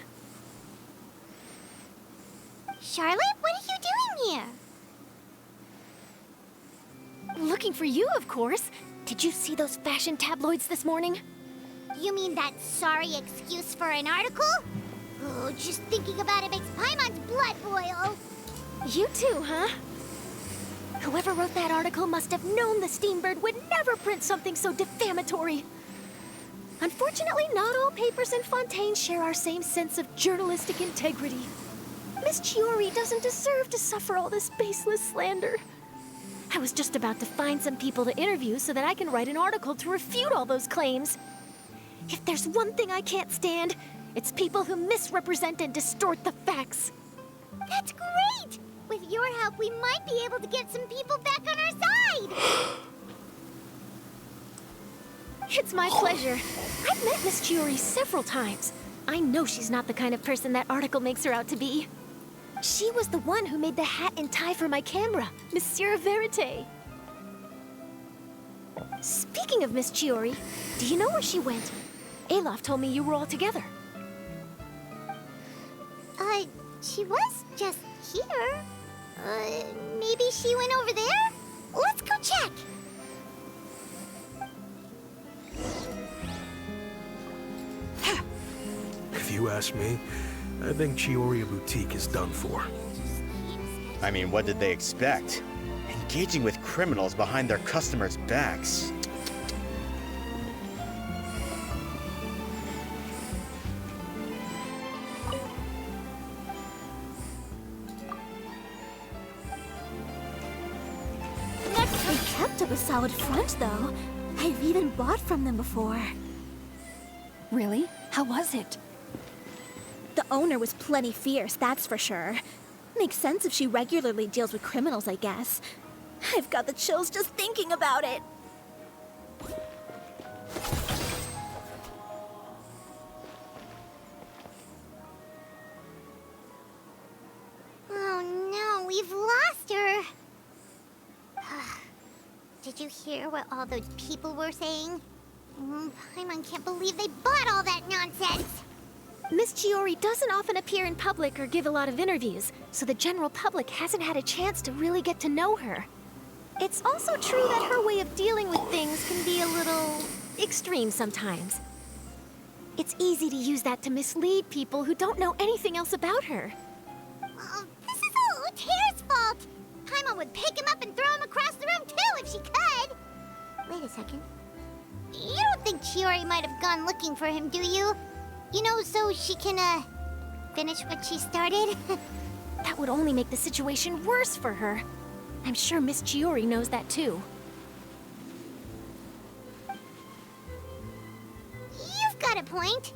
Charlotte, what are you doing here? Looking for you, of course. Did you see those fashion tabloids this morning? You mean that sorry excuse for an article? Oh, just thinking about it makes Paimon's blood boil. You too, huh? Whoever wrote that article must have known the Steambird would never print something so defamatory. Unfortunately, not all papers in Fontaine share our same sense of journalistic integrity. Miss Chiori doesn't deserve to suffer all this baseless slander. I was just about to find some people to interview so that I can write an article to refute all those claims. If there's one thing I can't stand, it's people who misrepresent and distort the facts. That's great! With your help, we might be able to get some people back on our side! It's my pleasure. I've met Miss Chiori several times. I know she's not the kind of person that article makes her out to be. She was the one who made the hat and tie for my camera, Monsieur Verite. Speaking of Miss Chiori, do you know where she went? Alof told me you were all together. She was just here. Maybe she went over there? Let's go check! If you ask me, I think Chiori Boutique is done for. I mean, what did they expect? Engaging with criminals behind their customers' backs. They kept up a solid front, though. I've even bought from them before. Really? How was it? The owner was plenty fierce, that's for sure. Makes sense if she regularly deals with criminals, I guess. I've got the chills just thinking about it. Oh no, we've lost her! Did you hear what all those people were saying? Paimon can't believe they bought all that nonsense! Miss Chiori doesn't often appear in public or give a lot of interviews, so the general public hasn't had a chance to really get to know her. It's also true that her way of dealing with things can be a little extreme sometimes. It's easy to use that to mislead people who don't know anything else about her. This is all Utear's fault! Paimon would pick him up and throw him across the room too if she could! Wait a second. You don't think Chiori might have gone looking for him, do you? You know, so she can, finish what she started? That would only make the situation worse for her. I'm sure Miss Chiori knows that too. You've got a point.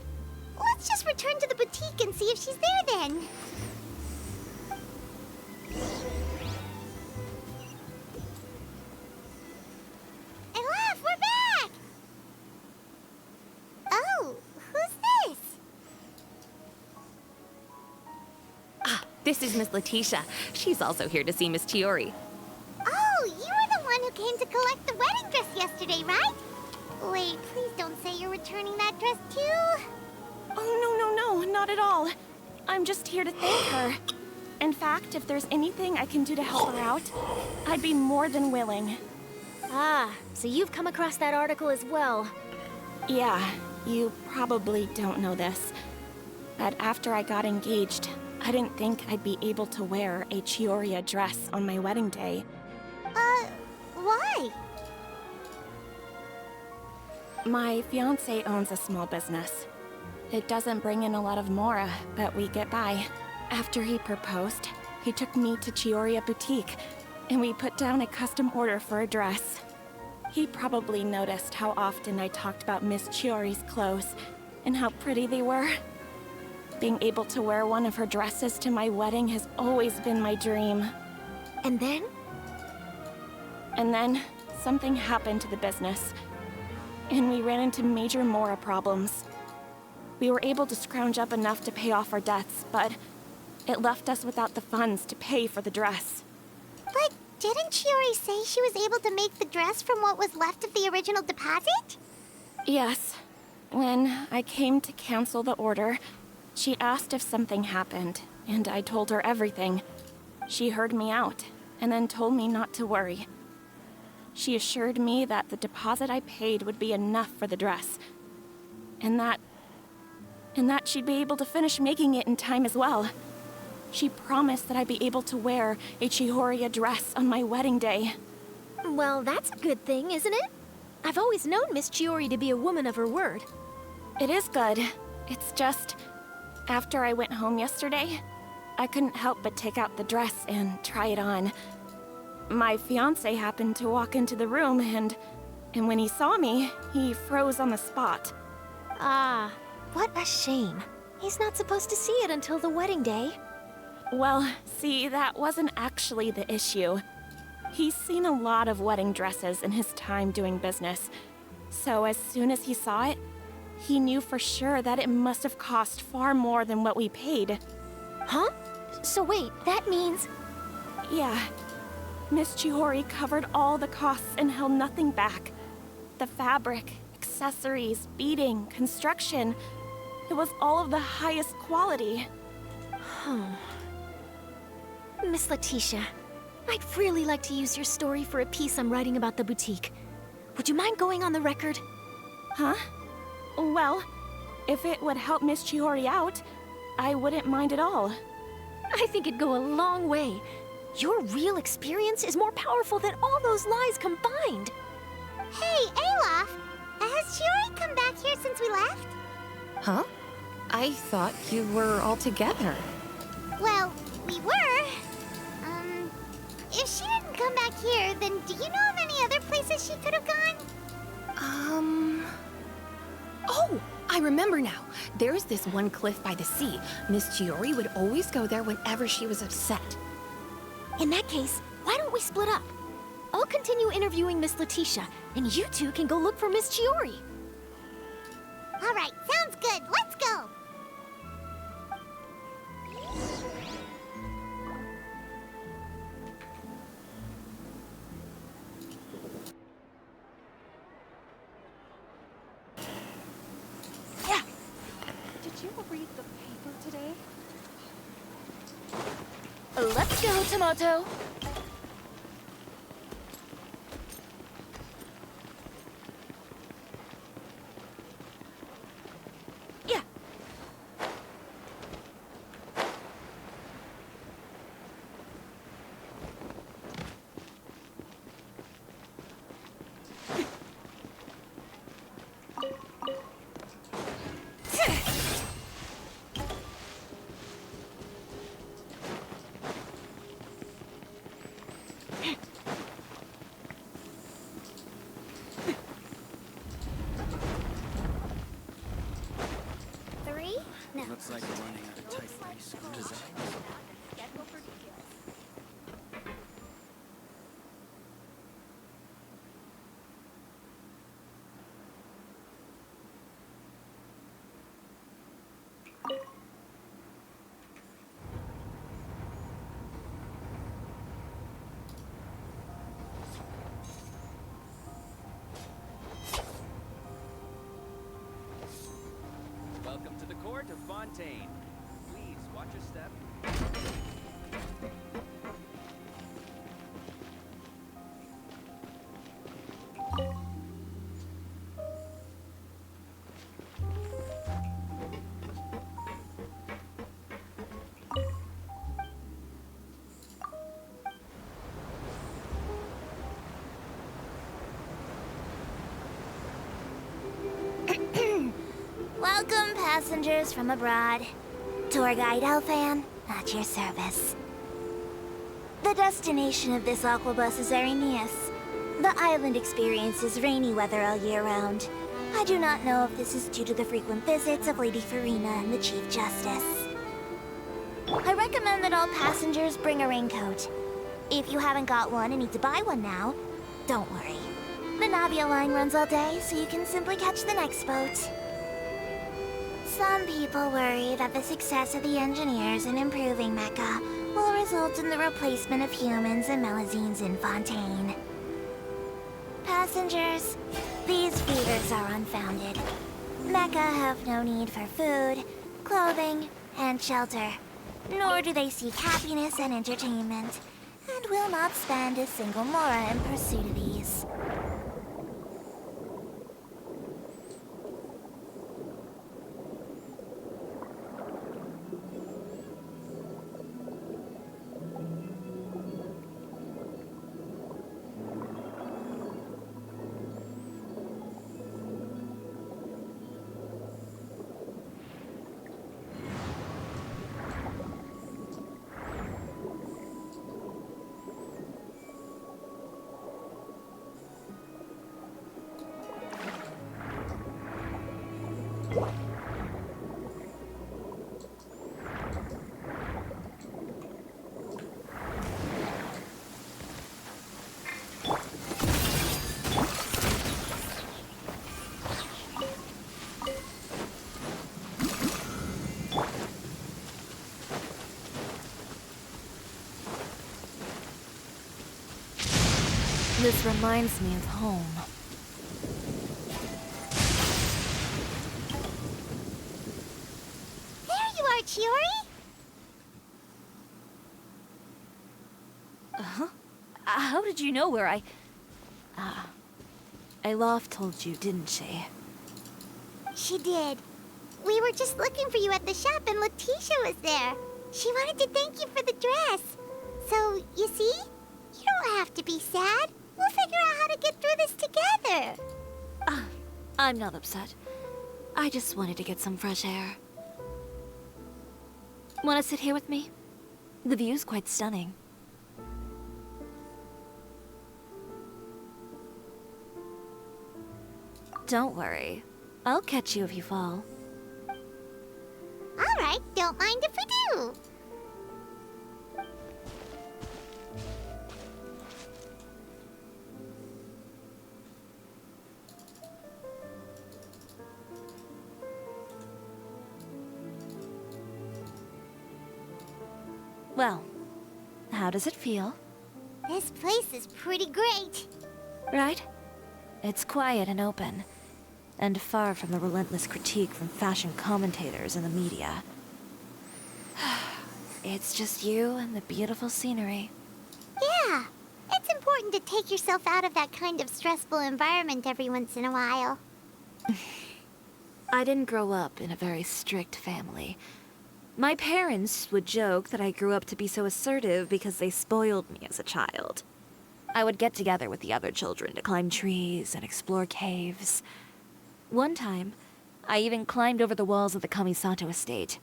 Let's just return to the boutique and see if she's there then. Elaf, we're back! Oh, who's this? This is Miss Letitia. She's also here to see Miss Chiori. Oh, you were the one who came to collect the wedding dress yesterday, right? Wait, please don't say you're returning that dress too. Oh, no, not at all. I'm just here to thank her. In fact, if there's anything I can do to help her out, I'd be more than willing. Ah, so you've come across that article as well. Yeah, you probably don't know this, but after I got engaged, I didn't think I'd be able to wear a Chiori dress on my wedding day. Why? My fiancé owns a small business. It doesn't bring in a lot of mora, but we get by. After he proposed, he took me to Chiori Boutique, and we put down a custom order for a dress. He probably noticed how often I talked about Miss Chiori's clothes, and how pretty they were. Being able to wear one of her dresses to my wedding has always been my dream. And then? And then, something happened to the business, and we ran into major mora problems. We were able to scrounge up enough to pay off our debts, but it left us without the funds to pay for the dress. But didn't Chiori say she was able to make the dress from what was left of the original deposit? Yes. When I came to cancel the order, she asked if something happened, and I told her everything. She heard me out, and then told me not to worry. She assured me that the deposit I paid would be enough for the dress, and that she'd be able to finish making it in time as well. She promised that I'd be able to wear a Chiori dress on my wedding day. Well, that's a good thing, isn't it? I've always known Miss Chiori to be a woman of her word. It is good. It's just, after I went home yesterday, I couldn't help but take out the dress and try it on. My fiancé happened to walk into the room and when he saw me, he froze on the spot. Ah, what a shame. He's not supposed to see it until the wedding day. Well, see, that wasn't actually the issue. He's seen a lot of wedding dresses in his time doing business. So as soon as he saw it, he knew for sure that it must have cost far more than what we paid. Huh? So wait, that means... Yeah. Miss Chiori covered all the costs and held nothing back. The fabric, accessories, beading, construction. It was all of the highest quality. Miss Letitia, I'd really like to use your story for a piece I'm writing about the boutique. Would you mind going on the record? Huh? Well, if it would help Miss Chiori out, I wouldn't mind at all. I think it'd go a long way. Your real experience is more powerful than all those lies combined. Hey, Olaf! Has Chiori come back here since we left? Huh? I thought you were all together. Well, we were. If she didn't come back here, then do you know of any other places she could have gone? Oh, I remember now. There's this one cliff by the sea. Miss Chiori would always go there whenever she was upset. In that case, why don't we split up? I'll continue interviewing Miss Letitia, and you two can go look for Miss Chiori. All right, sounds good. Let's go. Did you read the paper today? Let's go, Tomato. Yeah. Looks like we're running out of type design. Welcome to the court of Fontaine. Please watch your step. Welcome, passengers from abroad. Tour guide Elfan, at your service. The destination of this aquabus is Arrhenius. The island experiences rainy weather all year round. I do not know if this is due to the frequent visits of Lady Farina and the Chief Justice. I recommend that all passengers bring a raincoat. If you haven't got one and need to buy one now, don't worry. The Navia line runs all day, so you can simply catch the next boat. Some people worry that the success of the engineers in improving Mecca will result in the replacement of humans and Melazines in Fontaine. Passengers, these fears are unfounded. Mecca have no need for food, clothing, and shelter, nor do they seek happiness and entertainment, and will not spend a single mora in pursuit of these. This reminds me of home. There you are, Chiori! Uh-huh. How did you know where Aloft told you, didn't she? She did. We were just looking for you at the shop and Letitia was there. She wanted to thank you for the dress. So, you see? You don't have to be sad. We'll figure out how to get through this together. I'm not upset. I just wanted to get some fresh air. Want to sit here with me? The view's quite stunning. Don't worry. I'll catch you if you fall. All right, don't mind if we do. Well, how does it feel? This place is pretty great. Right? It's quiet and open, and far from the relentless critique from fashion commentators and the media. It's just you and the beautiful scenery. Yeah, it's important to take yourself out of that kind of stressful environment every once in a while. I didn't grow up in a very strict family. My parents would joke that I grew up to be so assertive because they spoiled me as a child. I would get together with the other children to climb trees and explore caves. One time, I even climbed over the walls of the Kamisato estate.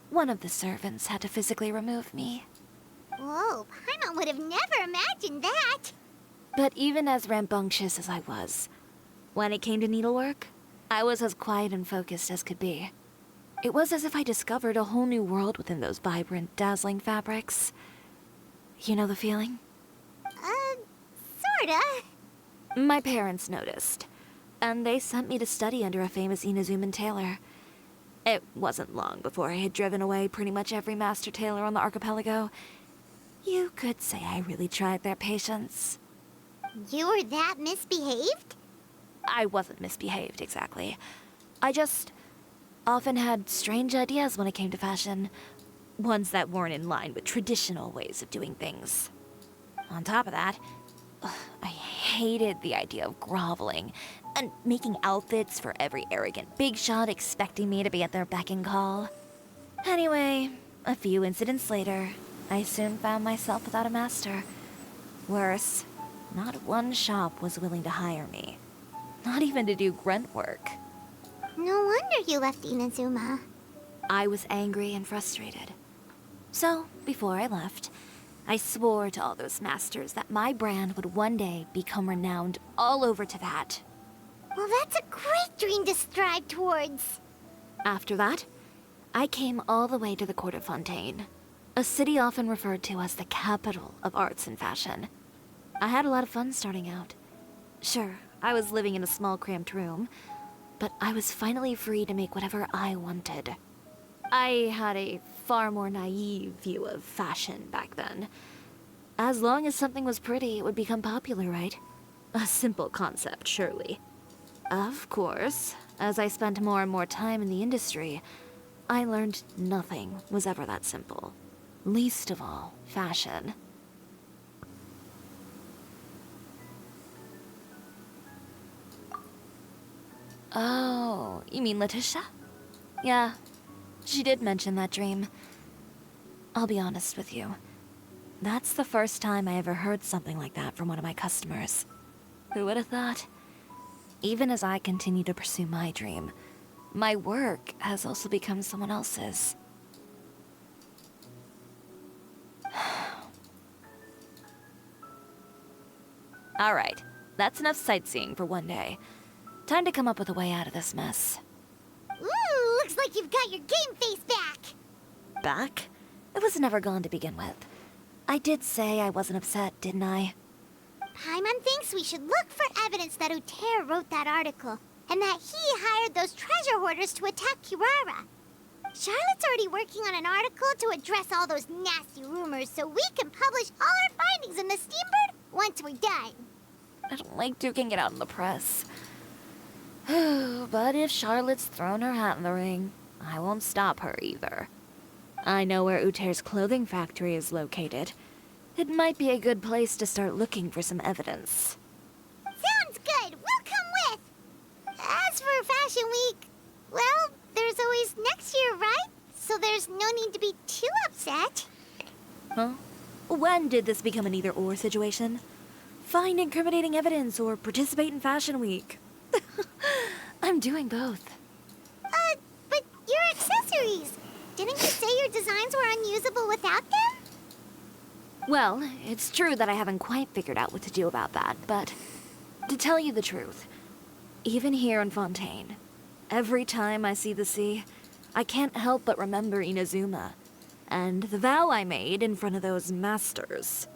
One of the servants had to physically remove me. Whoa, Paimon would have never imagined that. But even as rambunctious as I was, when it came to needlework, I was as quiet and focused as could be. It was as if I discovered a whole new world within those vibrant, dazzling fabrics. You know the feeling? Sorta. My parents noticed, and they sent me to study under a famous Inazuman tailor. It wasn't long before I had driven away pretty much every master tailor on the archipelago. You could say I really tried their patience. You were that misbehaved? I wasn't misbehaved, exactly. I just often had strange ideas when it came to fashion. Ones that weren't in line with traditional ways of doing things. On top of that, I hated the idea of groveling and making outfits for every arrogant big shot expecting me to be at their beck and call. Anyway, a few incidents later, I soon found myself without a master. Worse, not one shop was willing to hire me. Not even to do grunt work. No wonder you left Inazuma. I was angry and frustrated. So, before I left, I swore to all those masters that my brand would one day become renowned all over Teyvat. Well, that's a great dream to strive towards. After that, I came all the way to the court of Fontaine, a city often referred to as the capital of arts and fashion. I had a lot of fun starting out. Sure, I was living in a small cramped room, but I was finally free to make whatever I wanted. I had a far more naive view of fashion back then. As long as something was pretty, it would become popular, right? A simple concept, surely. Of course, as I spent more and more time in the industry, I learned nothing was ever that simple. Least of all, fashion. Oh, you mean Letitia? Yeah, she did mention that dream. I'll be honest with you. That's the first time I ever heard something like that from one of my customers. Who would have thought? Even as I continue to pursue my dream, my work has also become someone else's. Alright, that's enough sightseeing for one day. Time to come up with a way out of this mess. Ooh, looks like you've got your game face back. Back? It was never gone to begin with. I did say I wasn't upset, didn't I? Paimon thinks we should look for evidence that Uter wrote that article, and that he hired those treasure hoarders to attack Kirara. Charlotte's already working on an article to address all those nasty rumors so we can publish all our findings in the Steambird once we're done. I don't like duking it out in the press. But if Charlotte's thrown her hat in the ring, I won't stop her either. I know where Uter's clothing factory is located. It might be a good place to start looking for some evidence. Sounds good. We'll come with. As for Fashion Week, well, there's always next year, right? So there's no need to be too upset. Huh? When did this become an either-or situation? Find incriminating evidence or participate in Fashion Week. I'm doing both. But your accessories! Didn't you say your designs were unusable without them? Well, it's true that I haven't quite figured out what to do about that, but to tell you the truth, even here in Fontaine, every time I see the sea, I can't help but remember Inazuma, and the vow I made in front of those masters.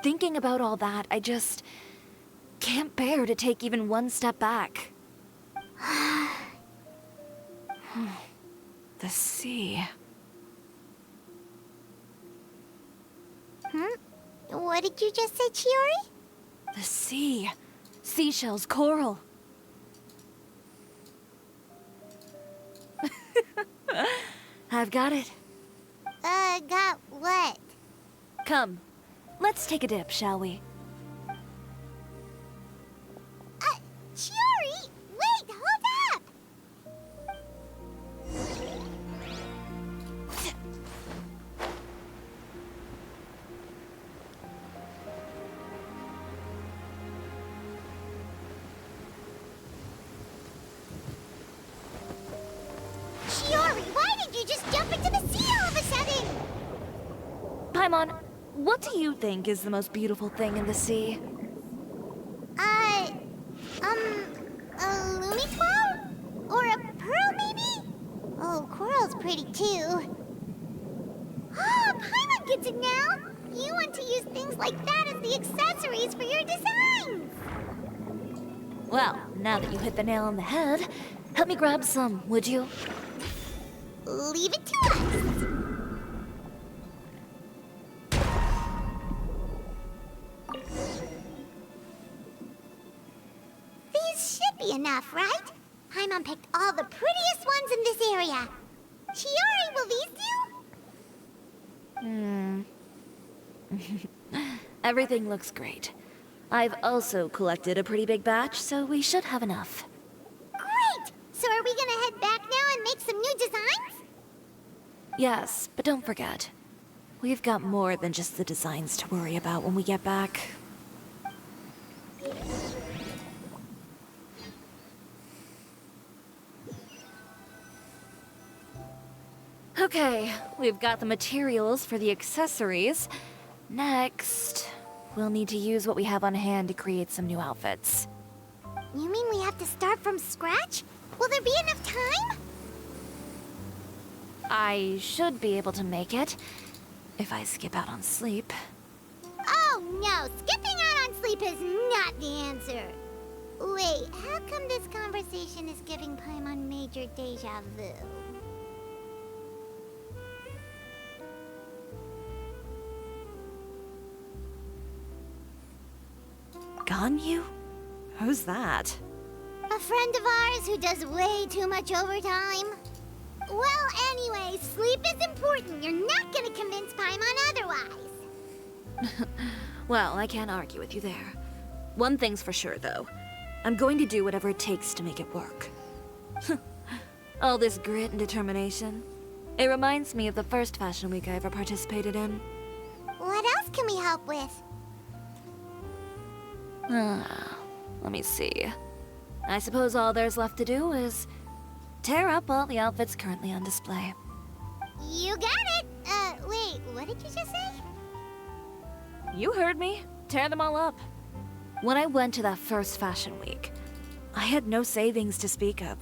Thinking about all that, I just can't bear to take even one step back. The sea. What did you just say, Chiori? The sea. Seashells, coral. I've got it. Got what? Come, let's take a dip, shall we? Chiori! Wait, hold up! Chiori, why did you just jump into the sea all of a sudden? Paimon, what do you think is the most beautiful thing in the sea? A Lumitwell? Or a pearl, maybe? Oh, coral's pretty too. Oh, Paimon gets it now! You want to use things like that as the accessories for your designs! Well, now that you hit the nail on the head, help me grab some, would you? Leave it to us! These should be enough, right? Paimon picked all the prettiest ones in this area. Chiori, will these do? Everything looks great. I've also collected a pretty big batch, so we should have enough. Great! So are we gonna head back now and make some new designs? Yes, but don't forget, we've got more than just the designs to worry about when we get back. Okay, we've got the materials for the accessories. Next, we'll need to use what we have on hand to create some new outfits. You mean we have to start from scratch? Will there be enough time? I should be able to make it, if I skip out on sleep. Oh no, skipping out on sleep is not the answer. Wait, how come this conversation is giving Paimon major deja vu? Ganyu? Who's that? A friend of ours who does way too much overtime. Well, anyway, sleep is important. You're not gonna convince Paimon otherwise. Well, I can't argue with you there. One thing's for sure, though. I'm going to do whatever it takes to make it work. All this grit and determination. It reminds me of the first Fashion Week I ever participated in. What else can we help with? Let me see. I suppose all there's left to do is tear up all the outfits currently on display. You got it! Wait, what did you just say? You heard me. Tear them all up. When I went to that first Fashion Week, I had no savings to speak of.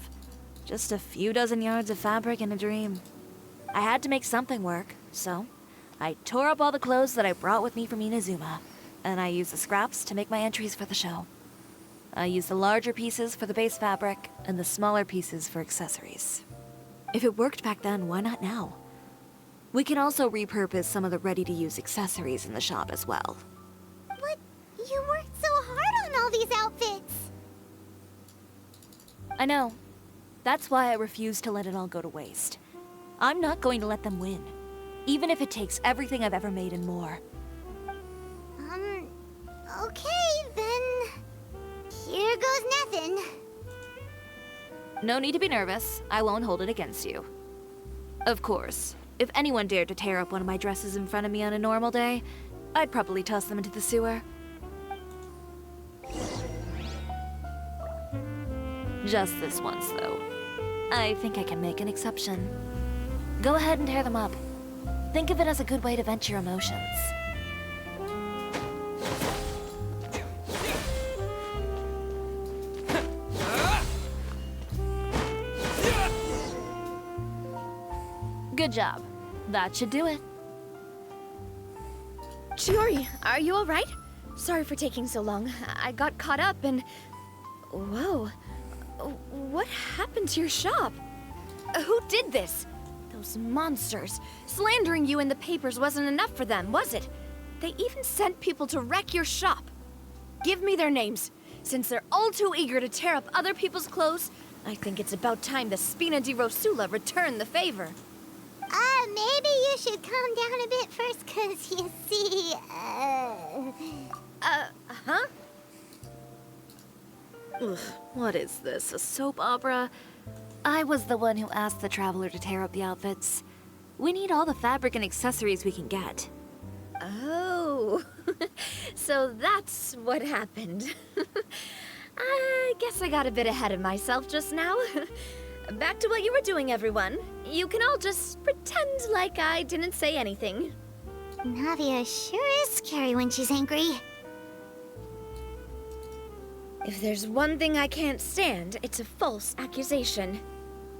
Just a few dozen yards of fabric and a dream. I had to make something work, so I tore up all the clothes that I brought with me from Inazuma, and I used the scraps to make my entries for the show. I used the larger pieces for the base fabric, and the smaller pieces for accessories. If it worked back then, why not now? We can also repurpose some of the ready-to-use accessories in the shop as well. But you I know. That's why I refuse to let it all go to waste. I'm not going to let them win, even if it takes everything I've ever made and more. Okay, then. Here goes nothing. No need to be nervous. I won't hold it against you. Of course, if anyone dared to tear up one of my dresses in front of me on a normal day, I'd probably toss them into the sewer. Just this once, though. I think I can make an exception. Go ahead and tear them up. Think of it as a good way to vent your emotions. Good job. That should do it. Chiori, are you alright? Sorry for taking so long. I got caught up and... Whoa. What happened to your shop? Who did this? Those monsters. Slandering you in the papers wasn't enough for them, was it? They even sent people to wreck your shop. Give me their names. Since they're all too eager to tear up other people's clothes, I think it's about time the Spina di Rosula return the favor. Maybe you should calm down a bit first, 'cause you see, huh? Ugh, what is this, a soap opera? I was the one who asked the traveler to tear up the outfits. We need all the fabric and accessories we can get. Oh, so that's what happened. I guess I got a bit ahead of myself just now. Back to what you were doing, everyone. You can all just pretend like I didn't say anything. Navia sure is scary when she's angry. If there's one thing I can't stand, it's a false accusation.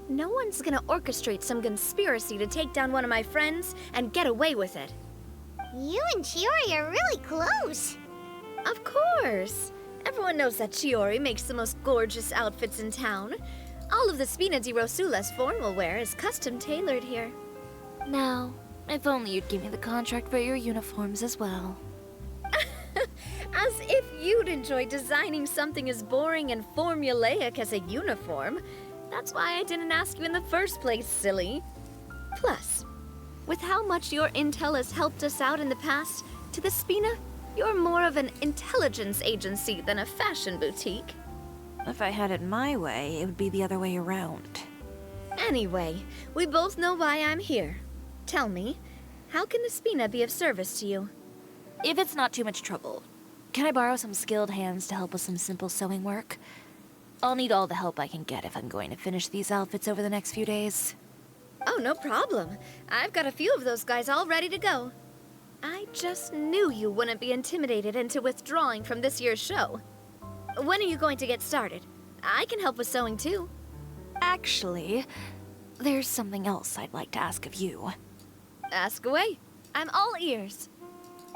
No one's gonna orchestrate some conspiracy to take down one of my friends and get away with it. You and Chiori are really close. Of course. Everyone knows that Chiori makes the most gorgeous outfits in town. All of the Spina di Rosula's formal wear is custom tailored here. Now, if only you'd give me the contract for your uniforms as well. As if you'd enjoy designing something as boring and formulaic as a uniform. That's why I didn't ask you in the first place, silly. Plus, with how much your intel has helped us out in the past, to the Spina, you're more of an intelligence agency than a fashion boutique. If I had it my way, it would be the other way around. Anyway, we both know why I'm here. Tell me, how can the Spina be of service to you? If it's not too much trouble, can I borrow some skilled hands to help with some simple sewing work? I'll need all the help I can get if I'm going to finish these outfits over the next few days. Oh, no problem. I've got a few of those guys all ready to go. I just knew you wouldn't be intimidated into withdrawing from this year's show. When are you going to get started? I can help with sewing too. Actually, there's something else I'd like to ask of you. Ask away. I'm all ears.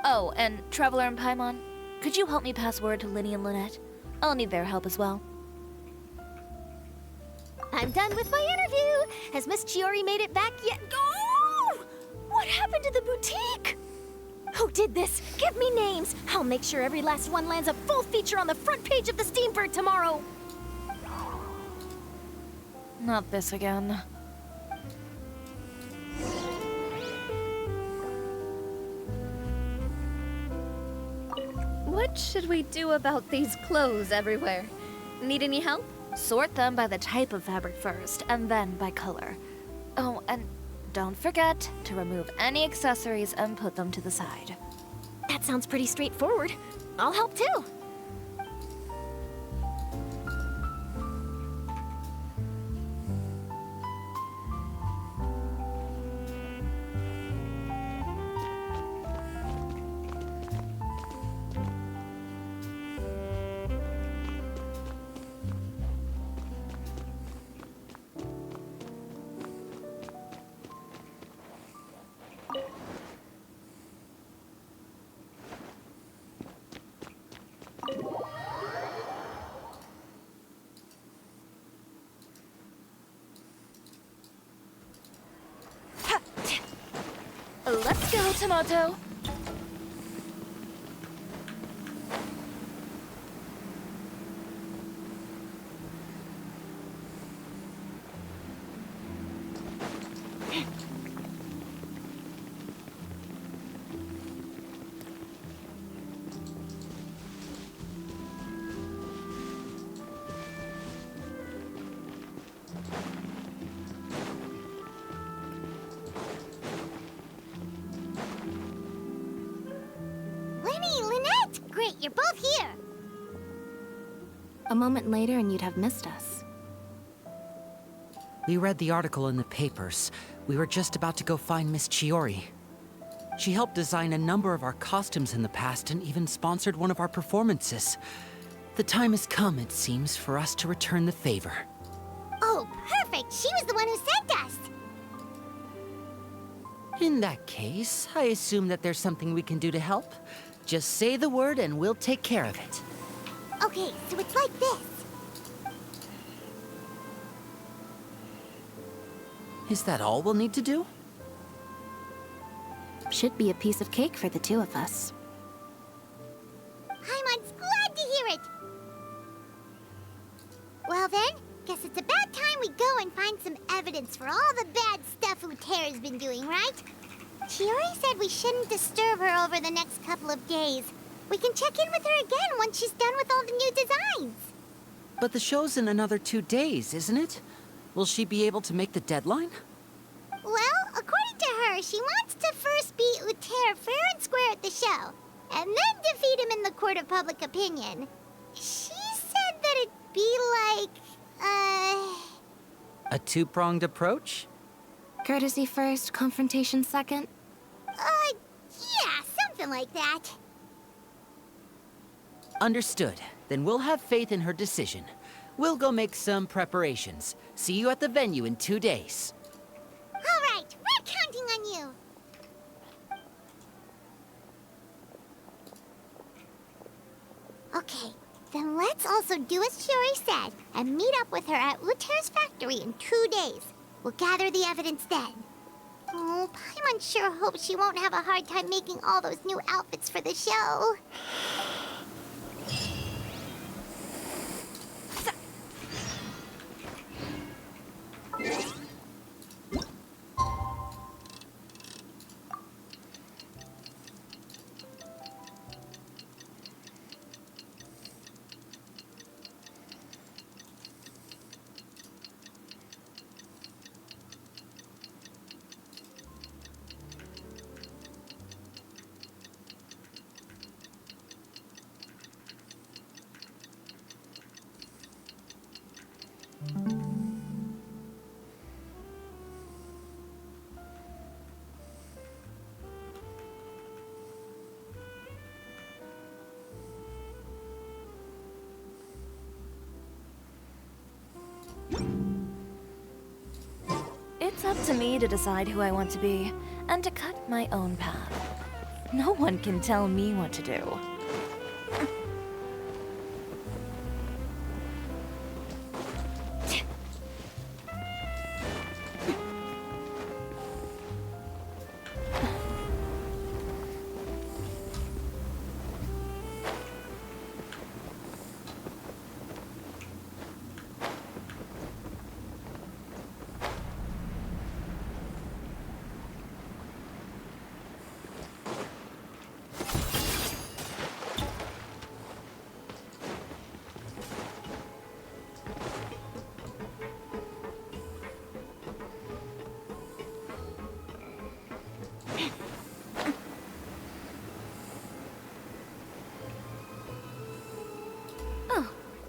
Oh, and Traveler and Paimon, could you help me pass word to Linny and Lynette? I'll need their help as well. I'm done with my interview. Has Miss Chiori made it back yet? Oh! What happened to the boutique? Who did this? Give me names. I'll make sure every last one lands a full feature on the front page of the Steambird tomorrow. Not this again. What should we do about these clothes everywhere? Need any help? Sort them by the type of fabric first, and then by color. Oh, and don't forget to remove any accessories and put them to the side. That sounds pretty straightforward. I'll help too. Let's go, Tomato! You're both here. A moment later and you'd have missed us. We read the article in the papers. We were just about to go find Miss Chiori. She helped design a number of our costumes in the past and even sponsored one of our performances. The time has come, it seems, for us to return the favor. Oh, perfect! She was the one who sent us! In that case, I assume that there's something we can do to help. Just say the word and we'll take care of it. Okay, so it's like this. Is that all we'll need to do? Should be a piece of cake for the two of us. Paimon's glad to hear it! Well then, guess it's about time we go and find some evidence for all the bad stuff Utera's been doing, right? Chiori said we shouldn't disturb her over the next couple of days. We can check in with her again once she's done with all the new designs. But the show's in another 2 days, isn't it? Will she be able to make the deadline? Well, according to her, she wants to first beat Uther fair and square at the show, and then defeat him in the court of public opinion. She said that it'd be like, A two-pronged approach? Courtesy first, confrontation second? Yeah, something like that. Understood. Then we'll have faith in her decision. We'll go make some preparations. See you at the venue in 2 days. All right, we're counting on you. Okay, then let's also do as Chiori said and meet up with her at Uther's factory in 2 days. We'll gather the evidence then. Oh, Paimon sure hopes she won't have a hard time making all those new outfits for the show. It's up to me to decide who I want to be, and to cut my own path. No one can tell me what to do.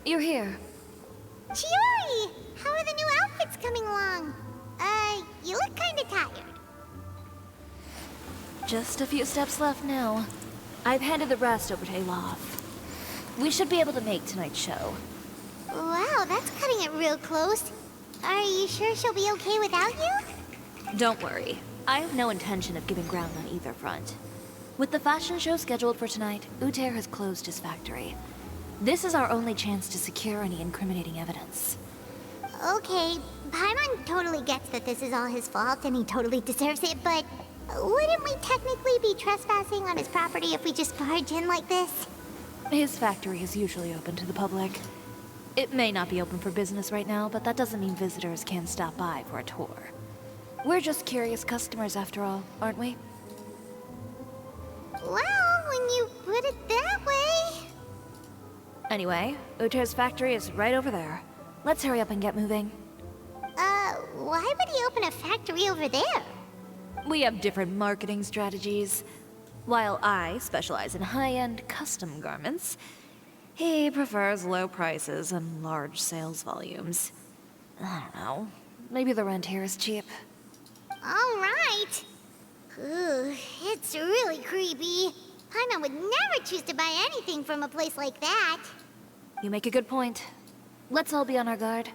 You're here. Chiori! How are the new outfits coming along? You look kinda tired. Just a few steps left now. I've handed the rest over to Elof. We should be able to make tonight's show. Wow, that's cutting it real close. Are you sure she'll be okay without you? Don't worry. I have no intention of giving ground on either front. With the fashion show scheduled for tonight, Uther has closed his factory. This is our only chance to secure any incriminating evidence. Okay, Paimon totally gets that this is all his fault and he totally deserves it, but wouldn't we technically be trespassing on his property if we just barge in like this? His factory is usually open to the public. It may not be open for business right now, but that doesn't mean visitors can't stop by for a tour. We're just curious customers after all, aren't we? Well, when you put it that way... Anyway, Uther's factory is right over there. Let's hurry up and get moving. Why would he open a factory over there? We have different marketing strategies. While I specialize in high-end custom garments, he prefers low prices and large sales volumes. I don't know. Maybe the rent here is cheap. All right. Ooh, it's really creepy. Paimon would never choose to buy anything from a place like that. You make a good point. Let's all be on our guard.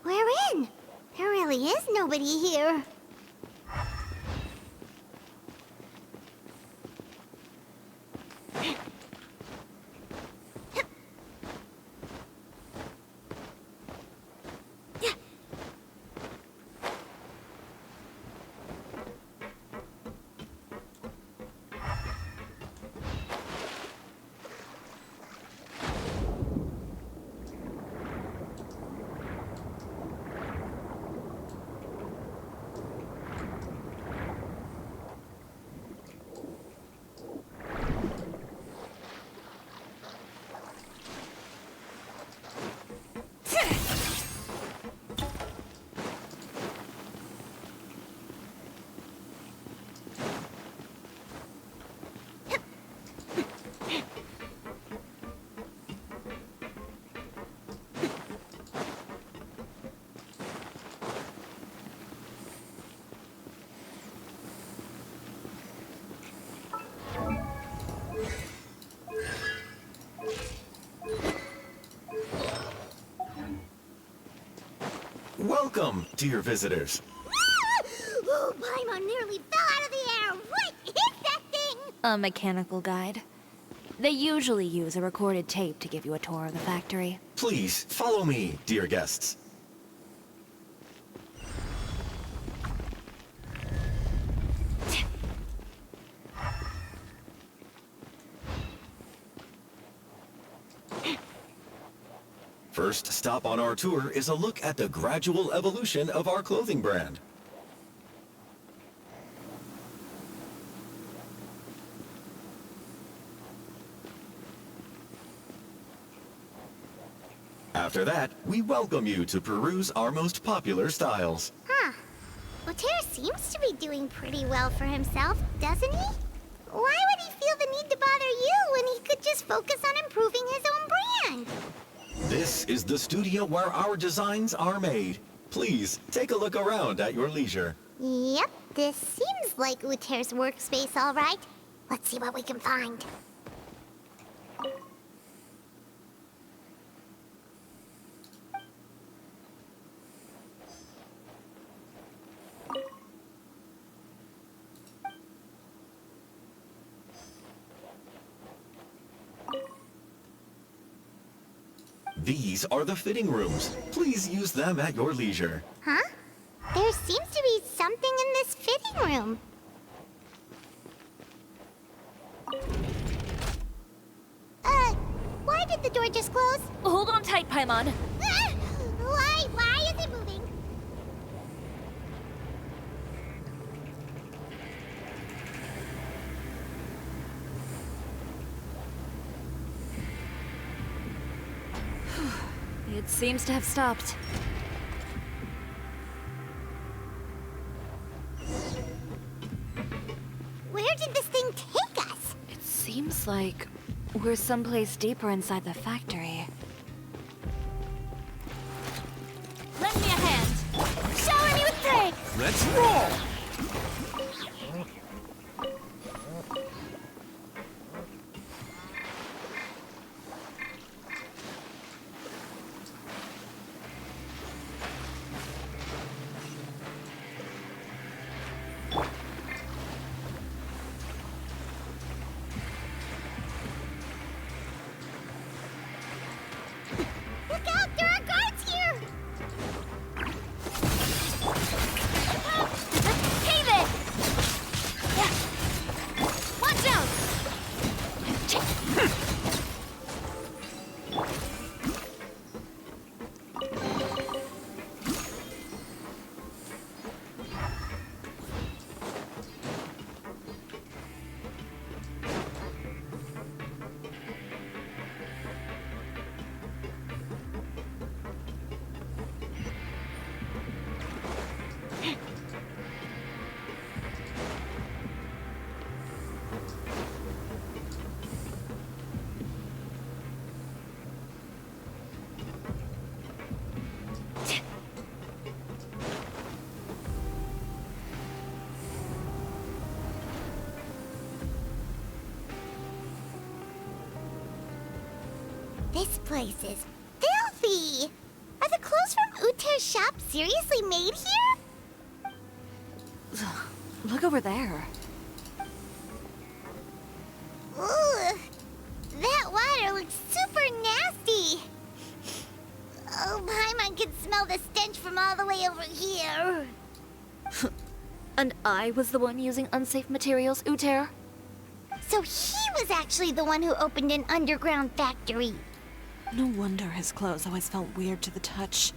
We're in. There really is nobody here. Welcome, dear visitors. Ooh, Paimon nearly fell out of the air. What is that thing? A mechanical guide. They usually use a recorded tape to give you a tour of the factory. Please, follow me, dear guests. First stop on our tour is a look at the gradual evolution of our clothing brand. After that, we welcome you to peruse our most popular styles. Huh. Oter seems to be doing pretty well for himself, doesn't he? Why would he feel the need to bother you when he could just focus on improving his own brand? This is the studio where our designs are made. Please, take a look around at your leisure. Yep, this seems like Uter's workspace, all right. Let's see what we can find. These are the fitting rooms. Please use them at your leisure. Huh? There seems to be something in this fitting room. Why did the door just close? Hold on tight, Paimon. Ah! Why is it moving? It seems to have stopped. Where did this thing take us? It seems like we're someplace deeper inside the factory. Lend me a hand. Shower me with strength. Let's roll! Look place is filthy! Are the clothes from Uter's shop seriously made here? Look over there. Ugh! That water looks super nasty! Oh, Paimon can smell the stench from all the way over here. And I was the one using unsafe materials, Uter? So he was actually the one who opened an underground factory. No wonder his clothes always felt weird to the touch.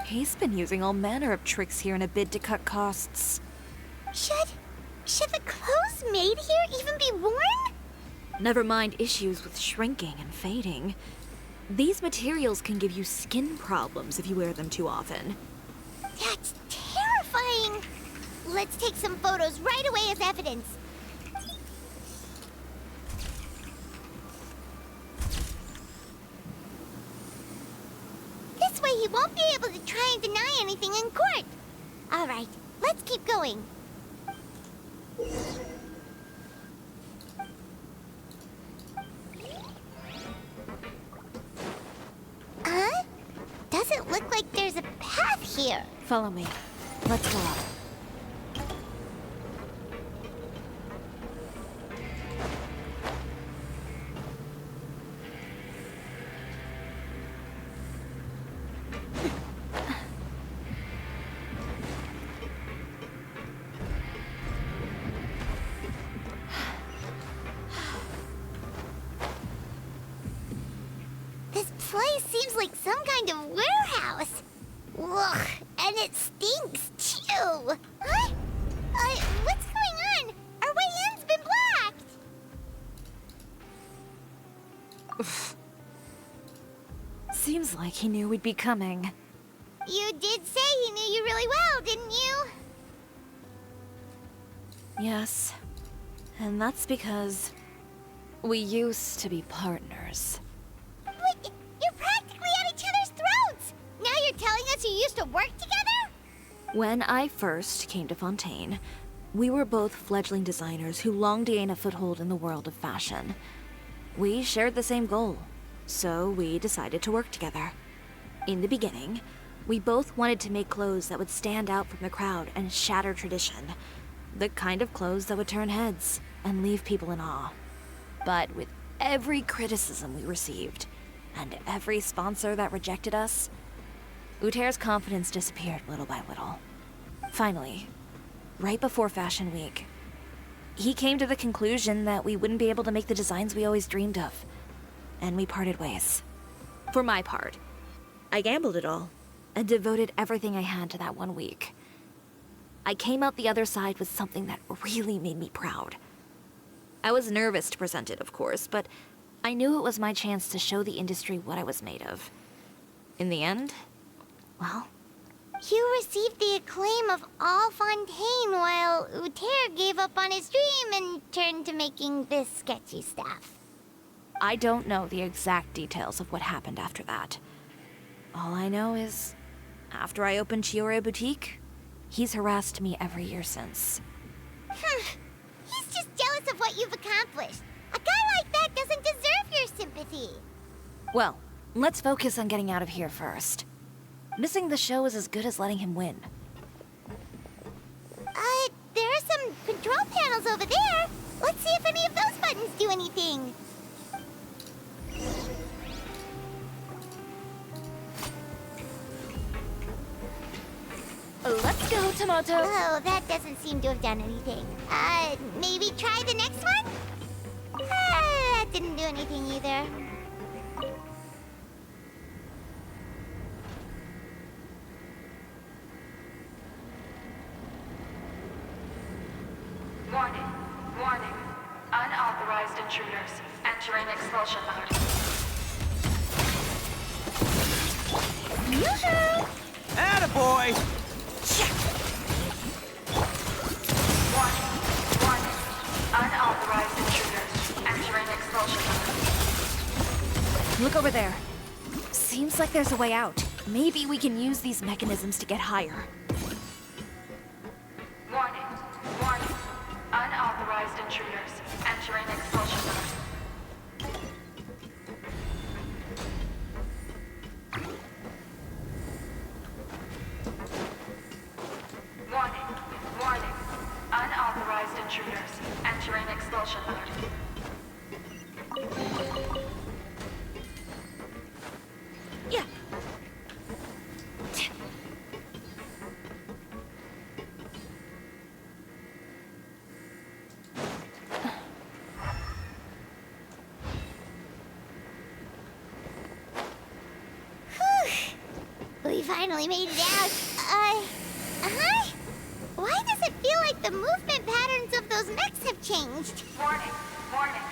He's been using all manner of tricks here in a bid to cut costs. Should the clothes made here even be worn? Never mind issues with shrinking and fading. These materials can give you skin problems if you wear them too often. That's terrifying! Let's take some photos right away as evidence. This way he won't be able to try and deny anything in court. All right, let's keep going. Huh? Doesn't look like there's a path here. Follow me. Let's go up. This place seems like some kind of warehouse. Ugh, and it stinks too. Huh? What's going on? Our way in's been blocked. Seems like he knew we'd be coming. You did say he knew you really well, didn't you? Yes. And that's because we used to be partners. But you're practically at each other's throats. Now you're telling us you used to work together? When I first came to Fontaine, we were both fledgling designers who longed to gain a foothold in the world of fashion. We shared the same goal, so we decided to work together. In the beginning, we both wanted to make clothes that would stand out from the crowd and shatter tradition. The kind of clothes that would turn heads and leave people in awe. But with every criticism we received, and every sponsor that rejected us, Uter's confidence disappeared little by little. Finally, right before Fashion Week, he came to the conclusion that we wouldn't be able to make the designs we always dreamed of, and we parted ways. For my part, I gambled it all and devoted everything I had to that 1 week. I came out the other side with something that really made me proud. I was nervous to present it, of course, but I knew it was my chance to show the industry what I was made of. In the end, well, You received the acclaim of all Fontaine while Uter gave up on his dream and turned to making this sketchy stuff. I don't know the exact details of what happened after that. All I know is, after I opened Chiori Boutique, he's harassed me every year since. He's just jealous of what you've accomplished. A guy like that doesn't deserve your sympathy. Well, let's focus on getting out of here first. Missing the show is as good as letting him win. There are some control panels over there. Let's see if any of those buttons do anything. Let's go, Tomato. Oh, that doesn't seem to have done anything. Maybe try the next one? That didn't do anything either. Warning. Warning. Unauthorized intruders entering expulsion mode. Yoo-hoo! Attaboy! Warning. Unauthorized intruders entering expulsion mode. Look over there. Seems like there's a way out. Maybe we can use these mechanisms to get higher. Warning. Unauthorized intruders entering expulsion mode. We finally made it out. Huh? Why does it feel like the movement patterns of those mechs have changed? Warning, warning.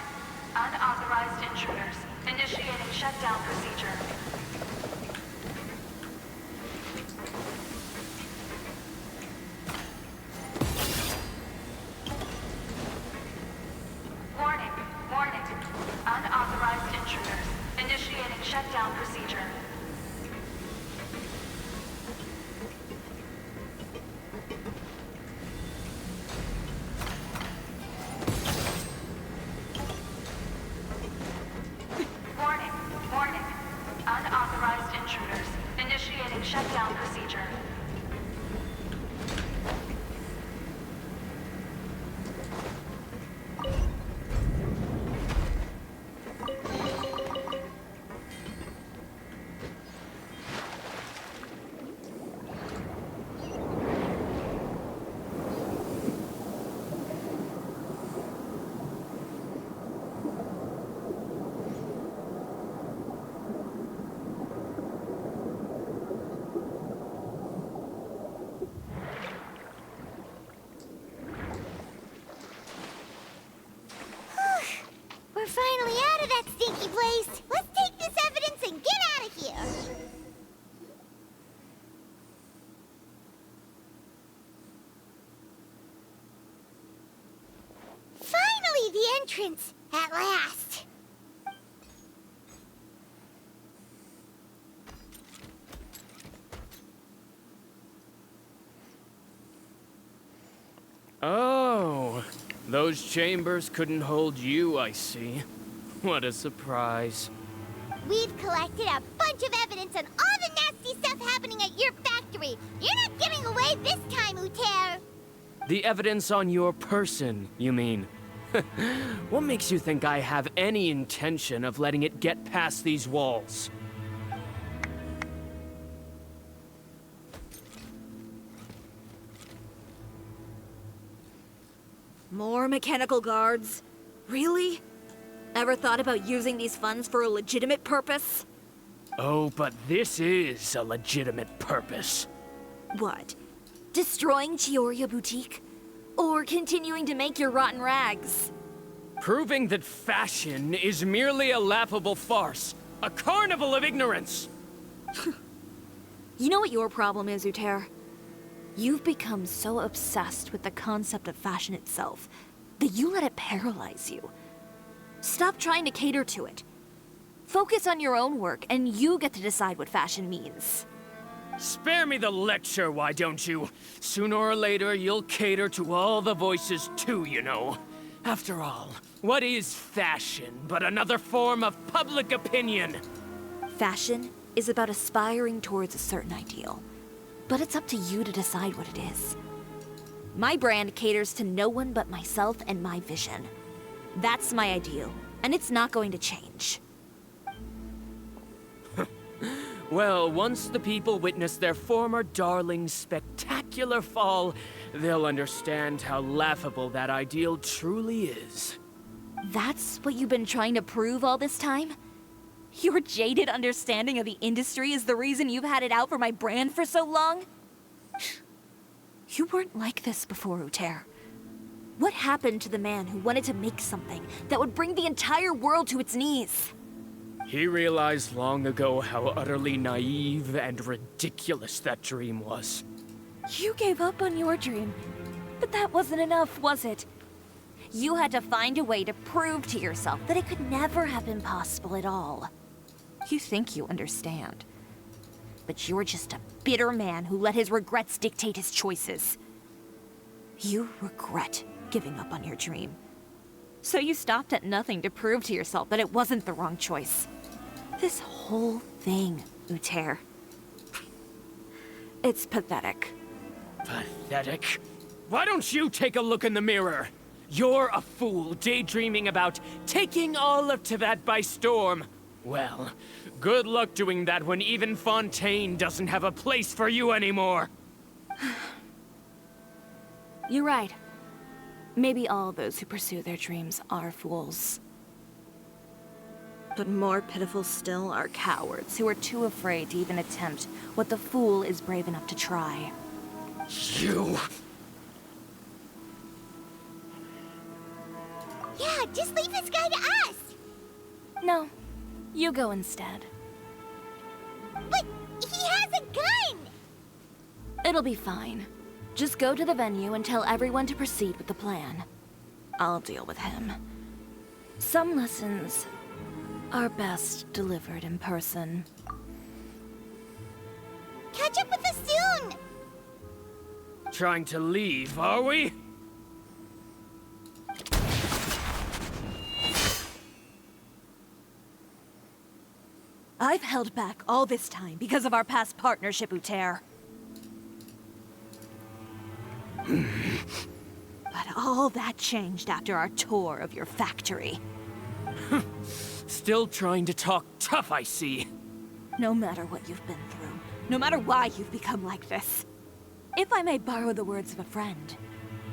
Unauthorized intruders. Initiating shutdown procedure. Warning, warning. Unauthorized intruders. Initiating shutdown procedure. Warning, warning. Unauthorized intruders. Initiating shutdown procedure. We're finally out of that stinky place. Let's take this evidence and get out of here. Finally, the entrance. At last. Oh, those chambers couldn't hold you, I see. What a surprise. We've collected a bunch of evidence on all the nasty stuff happening at your factory. You're not getting away this time, Uter. The evidence on your person, you mean? What makes you think I have any intention of letting it get past these walls? More mechanical guards? Really? Ever thought about using these funds for a legitimate purpose? Oh, but this is a legitimate purpose. What? Destroying Chiori Boutique? Or continuing to make your rotten rags? Proving that fashion is merely a laughable farce. A carnival of ignorance! You know what your problem is, Uter? You've become so obsessed with the concept of fashion itself that you let it paralyze you. Stop trying to cater to it. Focus on your own work, and you get to decide what fashion means. Spare me the lecture, why don't you? Sooner or later, you'll cater to all the voices too, you know. After all, what is fashion but another form of public opinion? Fashion is about aspiring towards a certain ideal. But it's up to you to decide what it is. My brand caters to no one but myself and my vision. That's my ideal, and it's not going to change. Well, once the people witness their former darling's spectacular fall, they'll understand how laughable that ideal truly is. That's what you've been trying to prove all this time? Your jaded understanding of the industry is the reason you've had it out for my brand for so long? You weren't like this before, Uter. What happened to the man who wanted to make something that would bring the entire world to its knees? He realized long ago how utterly naive and ridiculous that dream was. You gave up on your dream, but that wasn't enough, was it? You had to find a way to prove to yourself that it could never have been possible at all. You think you understand, but you're just a bitter man who let his regrets dictate his choices. You regret giving up on your dream. So you stopped at nothing to prove to yourself that it wasn't the wrong choice. This whole thing, Uter. It's pathetic. Pathetic? Why don't you take a look in the mirror? You're a fool daydreaming about taking all of Tibet by storm. Well, good luck doing that when even Fontaine doesn't have a place for you anymore. You're right. Maybe all those who pursue their dreams are fools. But more pitiful still are cowards who are too afraid to even attempt what the fool is brave enough to try. You... Yeah, just leave this guy to us! No, you go instead. But he has a gun! It'll be fine. Just go to the venue and tell everyone to proceed with the plan. I'll deal with him. Some lessons are best delivered in person. Catch up with us soon! Trying to leave, are we? I've held back all this time because of our past partnership, Uter. But all that changed after our tour of your factory. Still trying to talk tough, I see. No matter what you've been through, no matter why you've become like this. If I may borrow the words of a friend,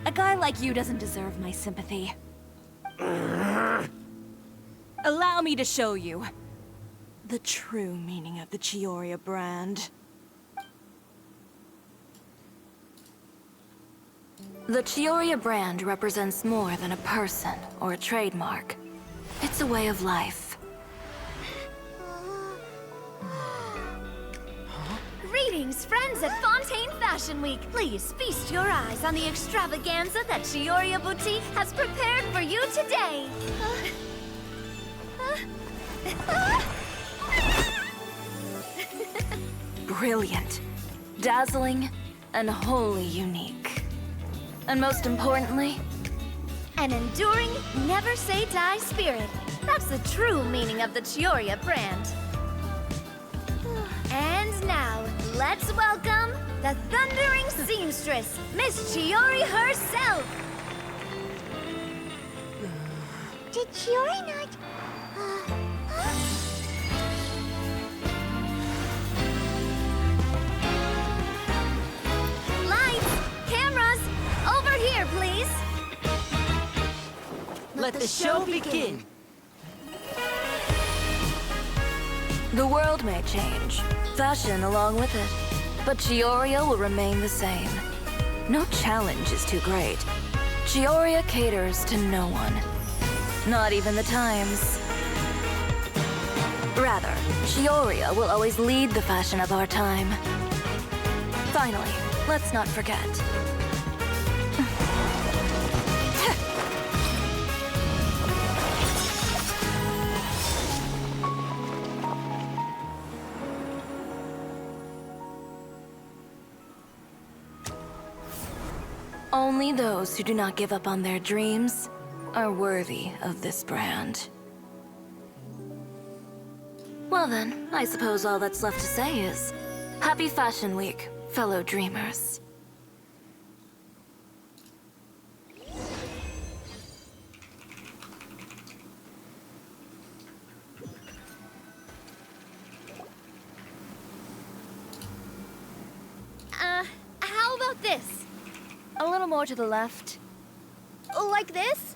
a guy like you doesn't deserve my sympathy. Allow me to show you the true meaning of the Chiori brand. The Chiori brand represents more than a person or a trademark. It's a way of life. Greetings, friends at Fontaine Fashion Week. Please feast your eyes on the extravaganza that Chiori Boutique has prepared for you today. Brilliant, dazzling, and wholly unique. And most importantly, an enduring, never-say-die spirit. That's the true meaning of the Chiori brand. And now, let's welcome the thundering seamstress, Miss Chiori herself! Did Chiori not... Lights! Cameras! Over here, please! Let the show begin! the world may change, fashion along with it, but Chiori will remain the same. No challenge is too great. Chiori caters to no one. Not even the times. Rather, Chiori will always lead the fashion of our time. Finally, let's not forget. Only those who do not give up on their dreams are worthy of this brand. Well then, I suppose all that's left to say is, Happy Fashion Week, fellow dreamers. How about this? A little more to the left. Like this?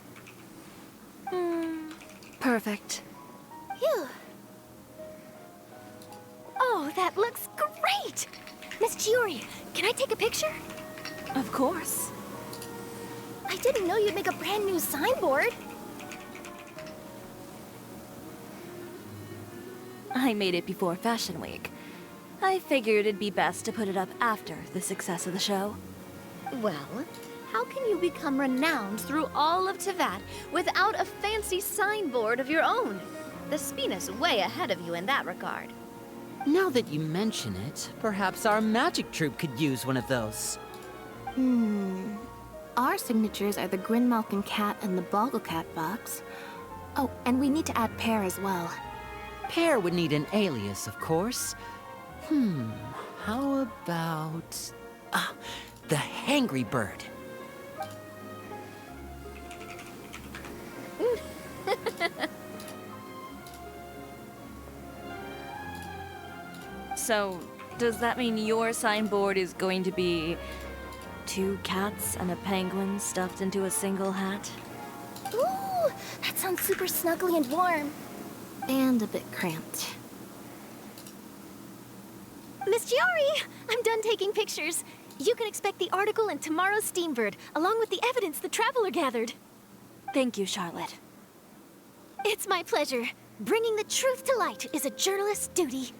Perfect. Phew. Oh, that looks great! Miss Chiori, can I take a picture? Of course. I didn't know you'd make a brand new signboard. I made it before Fashion Week. I figured it'd be best to put it up after the success of the show. Well, how can you become renowned through all of Tevat without a fancy signboard of your own? The Spina's way ahead of you in that regard. Now that you mention it, perhaps our magic troupe could use one of those. Our signatures are the Grinmalkin cat and the Bogglecat box. Oh, and we need to add Pear as well. Pear would need an alias, of course. How about... the Hangry Bird. So, does that mean your signboard is going to be 2 cats and a penguin stuffed into a single hat? Ooh, that sounds super snuggly and warm. And a bit cramped. Miss Chiori! I'm done taking pictures. You can expect the article in tomorrow's Steambird, along with the evidence the Traveler gathered. Thank you, Charlotte. It's my pleasure. Bringing the truth to light is a journalist's duty.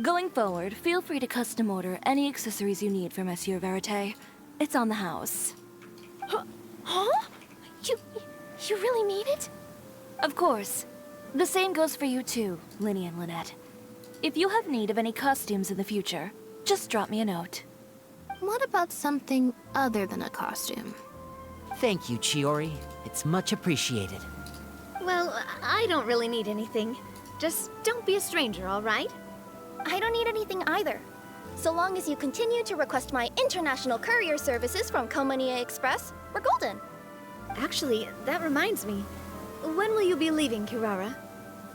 Going forward, feel free to custom order any accessories you need for Monsieur Verite. It's on the house. Huh? You really mean it? Of course. The same goes for you too, Linny and Lynette. If you have need of any costumes in the future, just drop me a note. What about something other than a costume? Thank you, Chiori. It's much appreciated. Well, I don't really need anything. Just don't be a stranger, all right? I don't need anything either. So long as you continue to request my international courier services from Komania Express, we're golden. Actually, that reminds me. When will you be leaving, Kirara?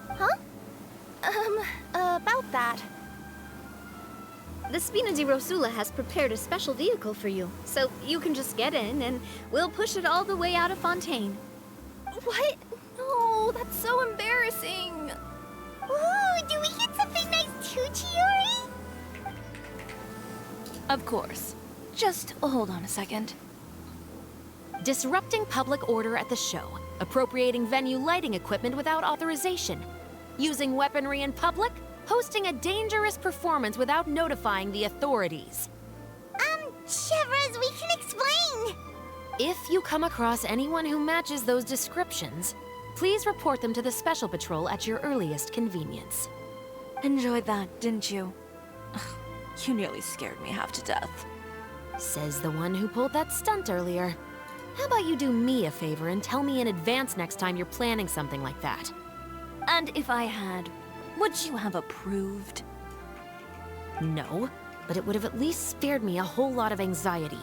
Huh? About that. The Spina di Rosula has prepared a special vehicle for you, so you can just get in and we'll push it all the way out of Fontaine. What? No, that's so embarrassing. Ooh, do we get something nice too, Chiori? Of course. Just hold on a second. Disrupting public order at the show, appropriating venue lighting equipment without authorization, using weaponry in public, hosting a dangerous performance without notifying the authorities. Chevras, we can explain! If you come across anyone who matches those descriptions, please report them to the Special Patrol at your earliest convenience. Enjoyed that, didn't you? You nearly scared me half to death. Says the one who pulled that stunt earlier. How about you do me a favor and tell me in advance next time you're planning something like that? And if I had, would you have approved? No, but it would have at least spared me a whole lot of anxiety.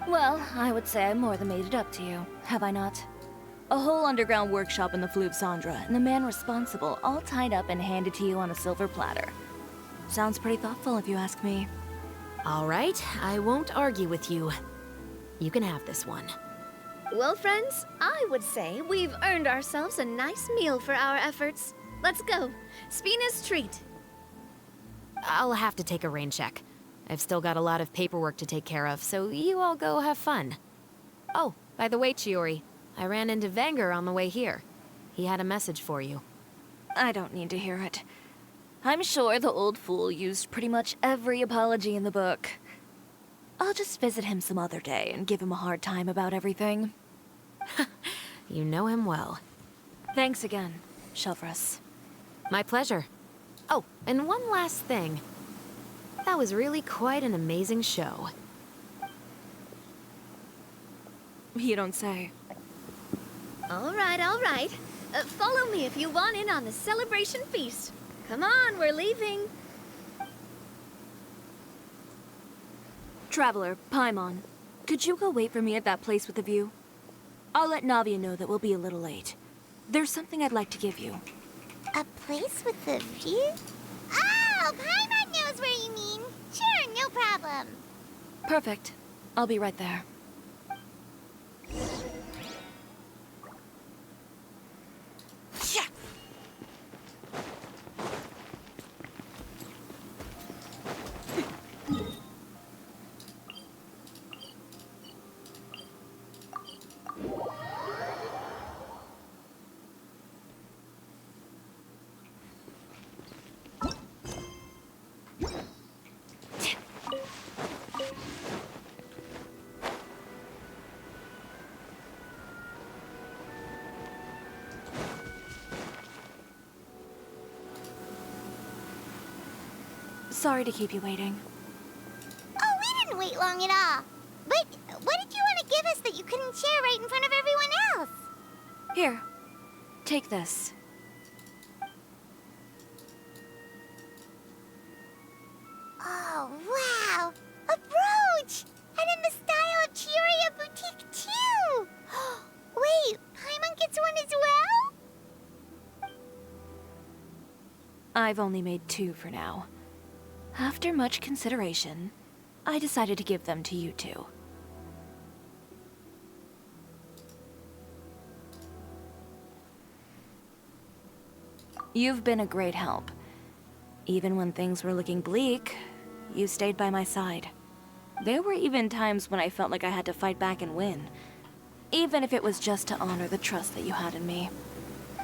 Well, I would say I more than made it up to you, have I not? A whole underground workshop in the Fleuve Cendra, and the man responsible all tied up and handed to you on a silver platter. Sounds pretty thoughtful if you ask me. All right, I won't argue with you. You can have this one. Well, friends, I would say we've earned ourselves a nice meal for our efforts. Let's go. Spina's treat. I'll have to take a rain check. I've still got a lot of paperwork to take care of, so you all go have fun. Oh, by the way, Chiori, I ran into Venger on the way here. He had a message for you. I don't need to hear it. I'm sure the old fool used pretty much every apology in the book. I'll just visit him some other day and give him a hard time about everything. You know him well. Thanks again, Chevras. My pleasure. Oh, and one last thing. That was really quite an amazing show. You don't say. All right, all right. Follow me if you want in on the celebration feast. Come on, we're leaving. Traveler, Paimon, could you go wait for me at that place with the view? I'll let Navia know that we'll be a little late. There's something I'd like to give you. A place with a view? Oh, Paimon knows where you mean. Sure, no problem. Perfect. I'll be right there. Sorry to keep you waiting. Oh, we didn't wait long at all. But what did you want to give us that you couldn't share right in front of everyone else? Here, take this. Oh, wow! A brooch! And in the style of Chiori Boutique, too! Wait, Paimon gets one as well? I've only made 2 for now. After much consideration, I decided to give them to you two. You've been a great help. Even when things were looking bleak, you stayed by my side. There were even times when I felt like I had to fight back and win. Even if it was just to honor the trust that you had in me.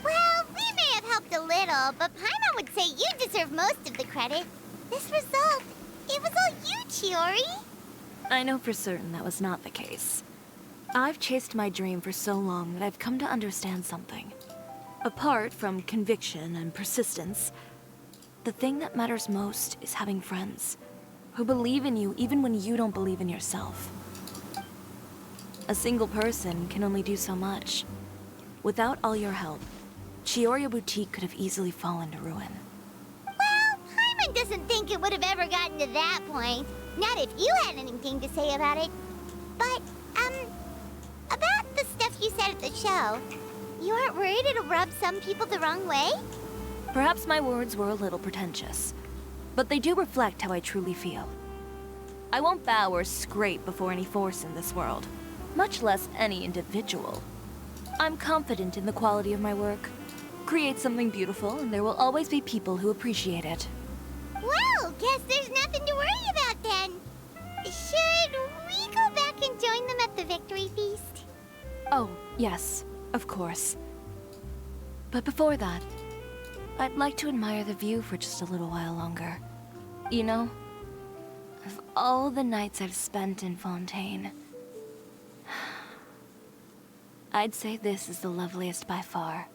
Well, we may have helped a little, but Paimon would say you deserve most of the credit. This result, it was all you, Chiori. I know for certain that was not the case. I've chased my dream for so long that I've come to understand something. Apart from conviction and persistence, the thing that matters most is having friends who believe in you even when you don't believe in yourself. A single person can only do so much. Without all your help, Chiori Boutique could have easily fallen to ruin. Well, Paimon doesn't think it would have ever gotten to that point. Not if you had anything to say about it. But, about the stuff you said at the show, you aren't worried it'll rub some people the wrong way? Perhaps my words were a little pretentious, but they do reflect how I truly feel. I won't bow or scrape before any force in this world, much less any individual. I'm confident in the quality of my work. Create something beautiful, and there will always be people who appreciate it. Well, guess there's nothing to worry about then. Should we go back and join them at the victory feast? Oh, yes, of course. But before that, I'd like to admire the view for just a little while longer. You know, of all the nights I've spent in Fontaine, I'd say this is the loveliest by far.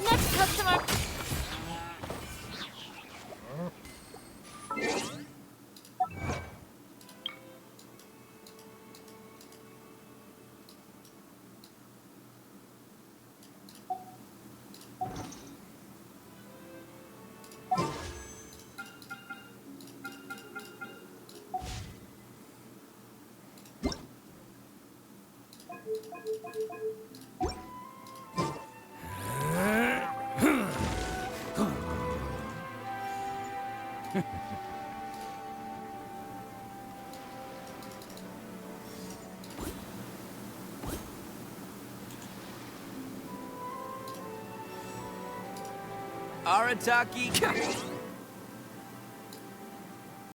Next customer! Arataki.